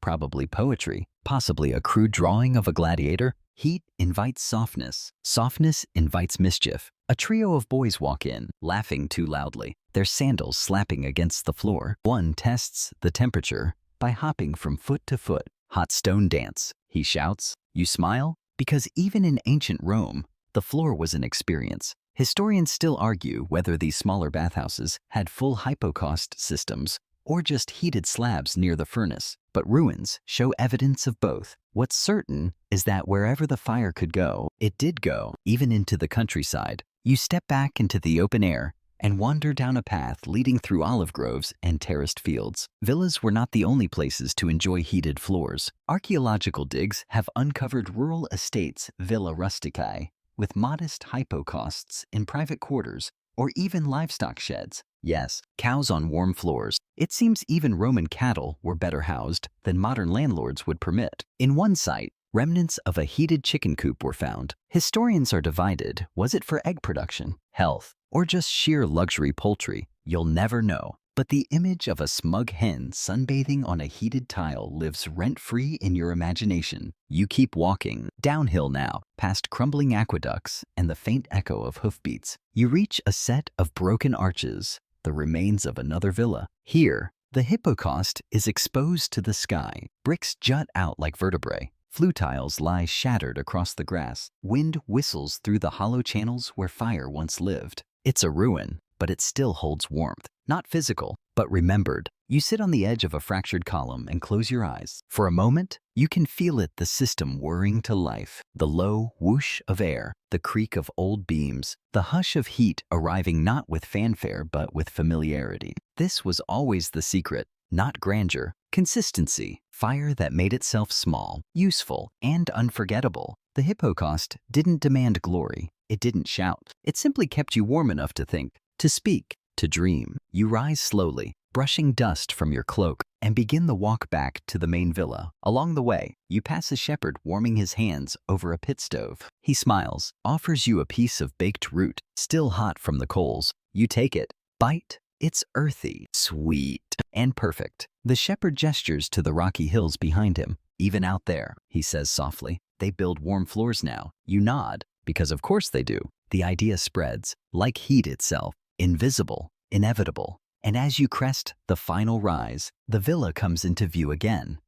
Probably poetry, possibly a crude drawing of a gladiator. Heat invites softness. Softness invites mischief. A trio of boys walk in, laughing too loudly, their sandals slapping against the floor. One tests the temperature by hopping from foot to foot. Hot stone dance, he shouts. You smile? Because even in ancient Rome, the floor was an experience. Historians still argue whether these smaller bathhouses had full hypocaust systems or just heated slabs near the furnace, but ruins show evidence of both. What's certain is that wherever the fire could go, it did go, even into the countryside. You step back into the open air and wander down a path leading through olive groves and terraced fields. Villas were not the only places to enjoy heated floors. Archaeological digs have uncovered rural estates, villa rusticae, with modest hypocausts in private quarters or even livestock sheds. Yes, cows on warm floors. It seems even Roman cattle were better housed than modern landlords would permit. In one site, remnants of a heated chicken coop were found. Historians are divided. Was it for egg production, health, or just sheer luxury poultry? You'll never know. But the image of a smug hen sunbathing on a heated tile lives rent-free in your imagination. You keep walking, downhill now, past crumbling aqueducts and the faint echo of hoofbeats. You reach a set of broken arches, the remains of another villa. Here, the hypocaust is exposed to the sky. Bricks jut out like vertebrae. Flue tiles lie shattered across the grass. Wind whistles through the hollow channels where fire once lived. It's a ruin, but it still holds warmth. Not physical, but remembered. You sit on the edge of a fractured column and close your eyes. For a moment, you can feel it, the system whirring to life. The low whoosh of air, the creak of old beams, the hush of heat arriving not with fanfare but with familiarity. This was always the secret, not grandeur, consistency, fire that made itself small, useful, and unforgettable. The hypocaust didn't demand glory. It didn't shout. It simply kept you warm enough to think, to speak, to dream. You rise slowly, brushing dust from your cloak, and begin the walk back to the main villa. Along the way, you pass a shepherd warming his hands over a pit stove. He smiles, offers you a piece of baked root, still hot from the coals. You take it, bite. It's earthy, sweet, and perfect. The shepherd gestures to the rocky hills behind him. Even out there, he says softly, they build warm floors now. You nod, because of course they do. The idea spreads, like heat itself, invisible, inevitable. And as you crest the final rise, the villa comes into view again.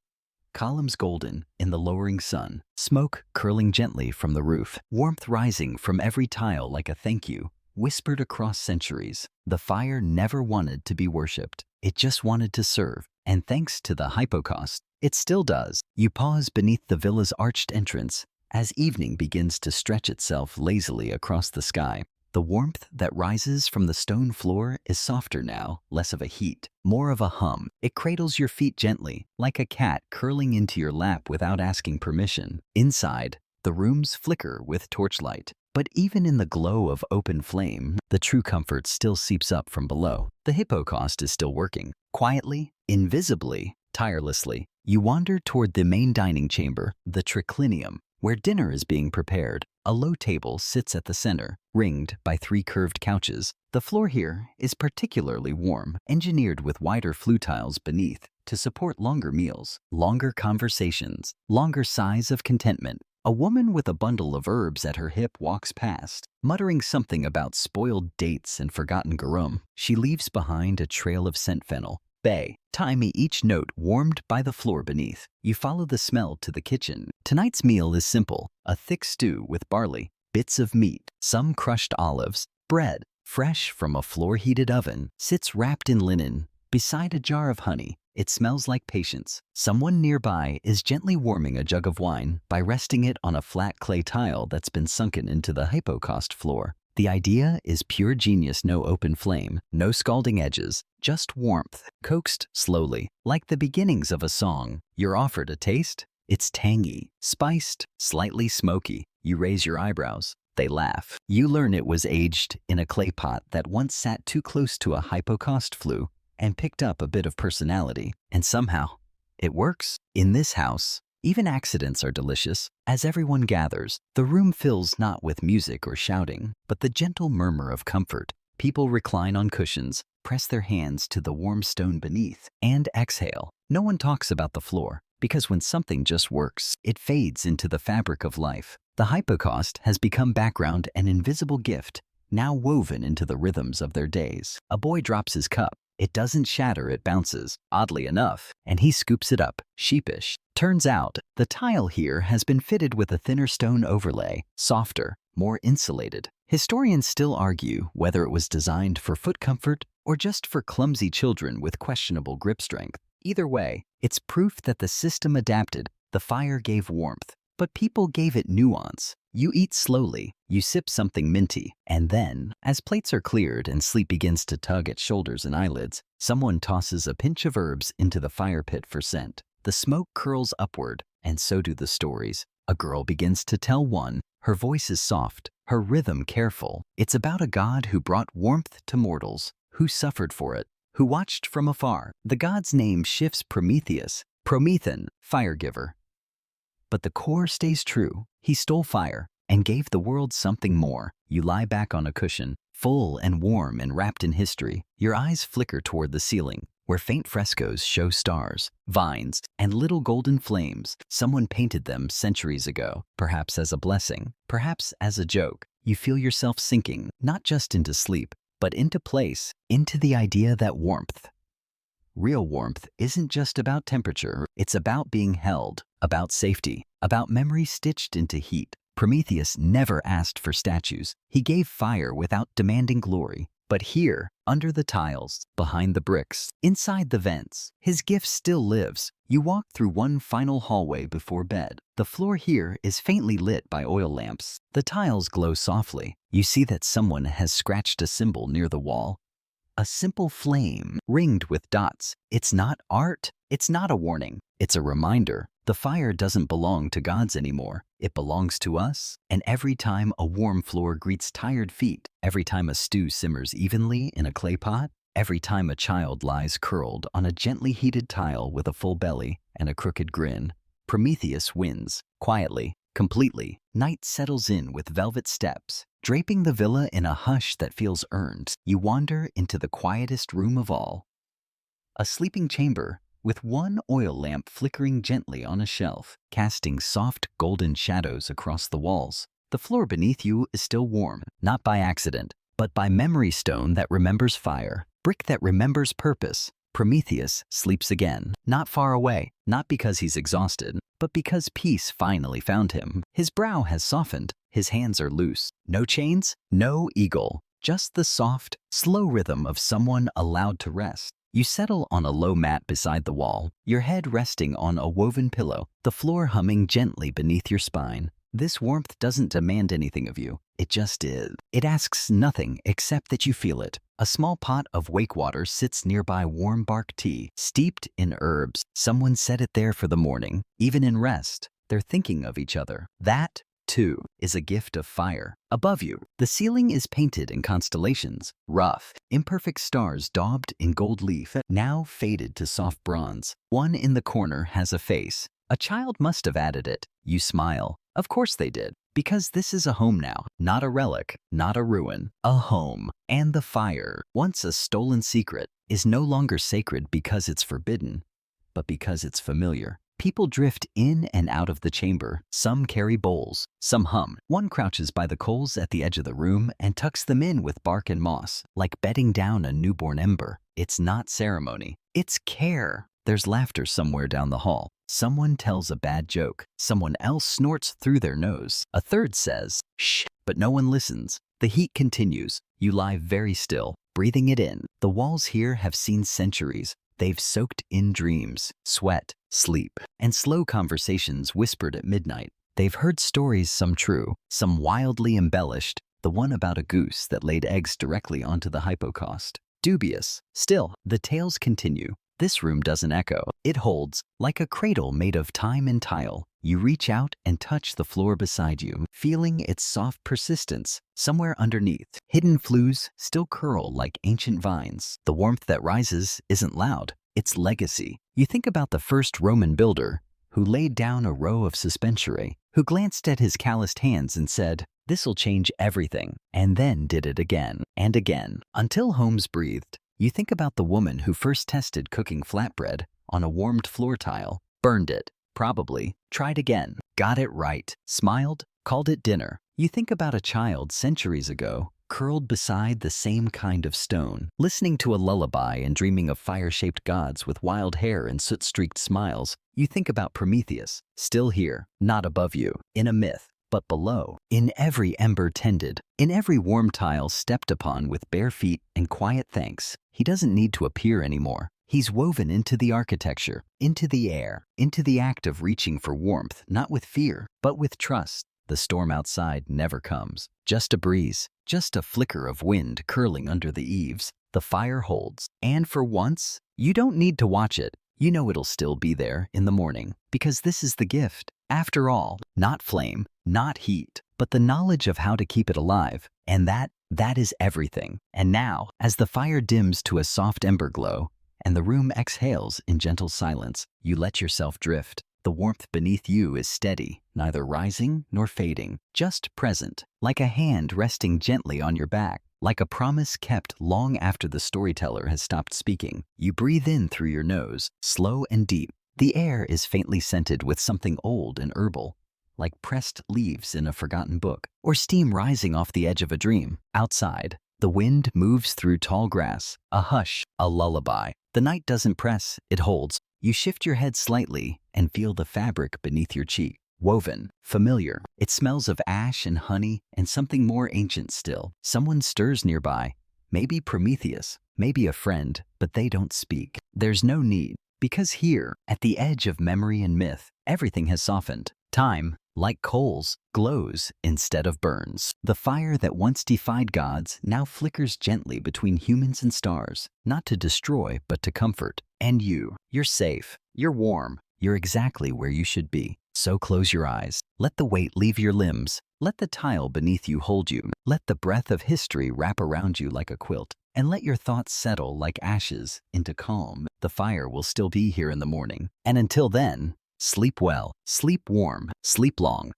Columns golden in the lowering sun, smoke curling gently from the roof, warmth rising from every tile like a thank you, whispered across centuries. The fire never wanted to be worshipped. It just wanted to serve. And thanks to the hypocaust, it still does. You pause beneath the villa's arched entrance as evening begins to stretch itself lazily across the sky. The warmth that rises from the stone floor is softer now, less of a heat, more of a hum. It cradles your feet gently, like a cat curling into your lap without asking permission. Inside, the rooms flicker with torchlight. But even in the glow of open flame, the true comfort still seeps up from below. The hypocaust is still working. Quietly, invisibly, tirelessly, you wander toward the main dining chamber, the triclinium, where dinner is being prepared. A low table sits at the center, ringed by 3 curved couches. The floor here is particularly warm, engineered with wider flue tiles beneath to support longer meals, longer conversations, longer sighs of contentment. A woman with a bundle of herbs at her hip walks past, muttering something about spoiled dates and forgotten garum. She leaves behind a trail of scent fennel, Bay. Time each note warmed by the floor beneath. You follow the smell to the kitchen. Tonight's meal is simple. A thick stew with barley, bits of meat, some crushed olives, bread, fresh from a floor-heated oven, sits wrapped in linen beside a jar of honey. It smells like patience. Someone nearby is gently warming a jug of wine by resting it on a flat clay tile that's been sunken into the hypocaust floor. The idea is pure genius, no open flame, no scalding edges, just warmth, coaxed slowly, like the beginnings of a song. You're offered a taste. It's tangy, spiced, slightly smoky. You raise your eyebrows. They laugh. You learn it was aged in a clay pot that once sat too close to a hypocaust flue and picked up a bit of personality. And somehow, it works. In this house, even accidents are delicious. As everyone gathers, the room fills not with music or shouting, but the gentle murmur of comfort. People recline on cushions, press their hands to the warm stone beneath, and exhale. No one talks about the floor, because when something just works, it fades into the fabric of life. The hypocaust has become background, an invisible gift, now woven into the rhythms of their days. A boy drops his cup. It doesn't shatter, it bounces, oddly enough, and he scoops it up, sheepish. Turns out, the tile here has been fitted with a thinner stone overlay, softer, more insulated. Historians still argue whether it was designed for foot comfort or just for clumsy children with questionable grip strength. Either way, it's proof that the system adapted. The fire gave warmth, but people gave it nuance. You eat slowly, you sip something minty, and then, as plates are cleared and sleep begins to tug at shoulders and eyelids, someone tosses a pinch of herbs into the fire pit for scent. The smoke curls upward, and so do the stories. A girl begins to tell one. Her voice is soft, her rhythm careful. It's about a god who brought warmth to mortals, who suffered for it, who watched from afar. The god's name shifts: Prometheus, Promethan, fire giver. But the core stays true. He stole fire and gave the world something more. You lie back on a cushion, full and warm and wrapped in history. Your eyes flicker toward the ceiling, where faint frescoes show stars, vines, and little golden flames. Someone painted them centuries ago, perhaps as a blessing, perhaps as a joke. You feel yourself sinking, not just into sleep, but into place, into the idea that warmth, real warmth, isn't just about temperature. It's about being held, about safety, about memory stitched into heat. Prometheus never asked for statues. He gave fire without demanding glory. But here, under the tiles, behind the bricks, inside the vents, his gift still lives. You walk through one final hallway before bed. The floor here is faintly lit by oil lamps. The tiles glow softly. You see that someone has scratched a symbol near the wall. A simple flame, ringed with dots. It's not art. It's not a warning. It's a reminder. The fire doesn't belong to gods anymore. It belongs to us. And every time a warm floor greets tired feet, every time a stew simmers evenly in a clay pot, every time a child lies curled on a gently heated tile with a full belly and a crooked grin, Prometheus wins. Quietly, completely, night settles in with velvet steps, draping the villa in a hush that feels earned. You wander into the quietest room of all. A sleeping chamber, with one oil lamp flickering gently on a shelf, casting soft golden shadows across the walls. The floor beneath you is still warm, not by accident, but by memory stone that remembers fire, brick that remembers purpose. Prometheus sleeps again, not far away, not because he's exhausted, but because peace finally found him. His brow has softened, his hands are loose. No chains, no eagle, just the soft, slow rhythm of someone allowed to rest. You settle on a low mat beside the wall, your head resting on a woven pillow, the floor humming gently beneath your spine. This warmth doesn't demand anything of you. It just is. It asks nothing except that you feel it. A small pot of wake water sits nearby, warm bark tea, steeped in herbs. Someone set it there for the morning. Even in rest, they're thinking of each other. That, too, is a gift of fire. Above you, the ceiling is painted in constellations, rough, imperfect stars daubed in gold leaf, now faded to soft bronze. One in the corner has a face. A child must have added it. You smile. Of course they did, because this is a home now, not a relic, not a ruin, a home. And the fire, once a stolen secret, is no longer sacred because it's forbidden, but because it's familiar. People drift in and out of the chamber. Some carry bowls, some hum. One crouches by the coals at the edge of the room and tucks them in with bark and moss, like bedding down a newborn ember. It's not ceremony, it's care. There's laughter somewhere down the hall. Someone tells a bad joke. Someone else snorts through their nose. A third says, shh, but no one listens. The heat continues. You lie very still, breathing it in. The walls here have seen centuries. They've soaked in dreams, sweat, sleep, and slow conversations whispered at midnight. They've heard stories, some true, some wildly embellished. The one about a goose that laid eggs directly onto the hypocaust. Dubious. Still, the tales continue. This room doesn't echo. It holds, like a cradle made of time and tile. You reach out and touch the floor beside you, feeling its soft persistence. Somewhere underneath, hidden flues still curl like ancient vines. The warmth that rises isn't loud, it's legacy. You think about the first Roman builder who laid down a row of suspensory, who glanced at his calloused hands and said, "This'll change everything," and then did it again and again, until homes breathed. You think about the woman who first tested cooking flatbread on a warmed floor tile, burned it, probably, tried again, got it right, smiled, called it dinner. You think about a child centuries ago, curled beside the same kind of stone, listening to a lullaby and dreaming of fire-shaped gods with wild hair and soot-streaked smiles. You think about Prometheus, still here, not above you, in a myth, but below, in every ember tended, in every warm tile stepped upon with bare feet and quiet thanks. He doesn't need to appear anymore. He's woven into the architecture, into the air, into the act of reaching for warmth, not with fear, but with trust. The storm outside never comes. Just a breeze, just a flicker of wind curling under the eaves. The fire holds, and for once, you don't need to watch it. You know it'll still be there in the morning, because this is the gift. After all, not flame, not heat, but the knowledge of how to keep it alive. And that is everything. And now, as the fire dims to a soft ember glow, and the room exhales in gentle silence, you let yourself drift. The warmth beneath you is steady, neither rising nor fading, just present, like a hand resting gently on your back, like a promise kept long after the storyteller has stopped speaking. You breathe in through your nose, slow and deep. The air is faintly scented with something old and herbal, like pressed leaves in a forgotten book, or steam rising off the edge of a dream. Outside, the wind moves through tall grass, a hush, a lullaby. The night doesn't press, it holds. You shift your head slightly and feel the fabric beneath your cheek. Woven, familiar. It smells of ash and honey and something more ancient still. Someone stirs nearby. Maybe Prometheus, maybe a friend, but they don't speak. There's no need, because here, at the edge of memory and myth, everything has softened. Time, like coals, glows instead of burns. The fire that once defied gods now flickers gently between humans and stars, not to destroy, but to comfort. And you're safe, you're warm, you're exactly where you should be. So close your eyes. Let the weight leave your limbs. Let the tile beneath you hold you. Let the breath of history wrap around you like a quilt. And let your thoughts settle like ashes into calm. The fire will still be here in the morning. And until then, sleep well, sleep warm, sleep long.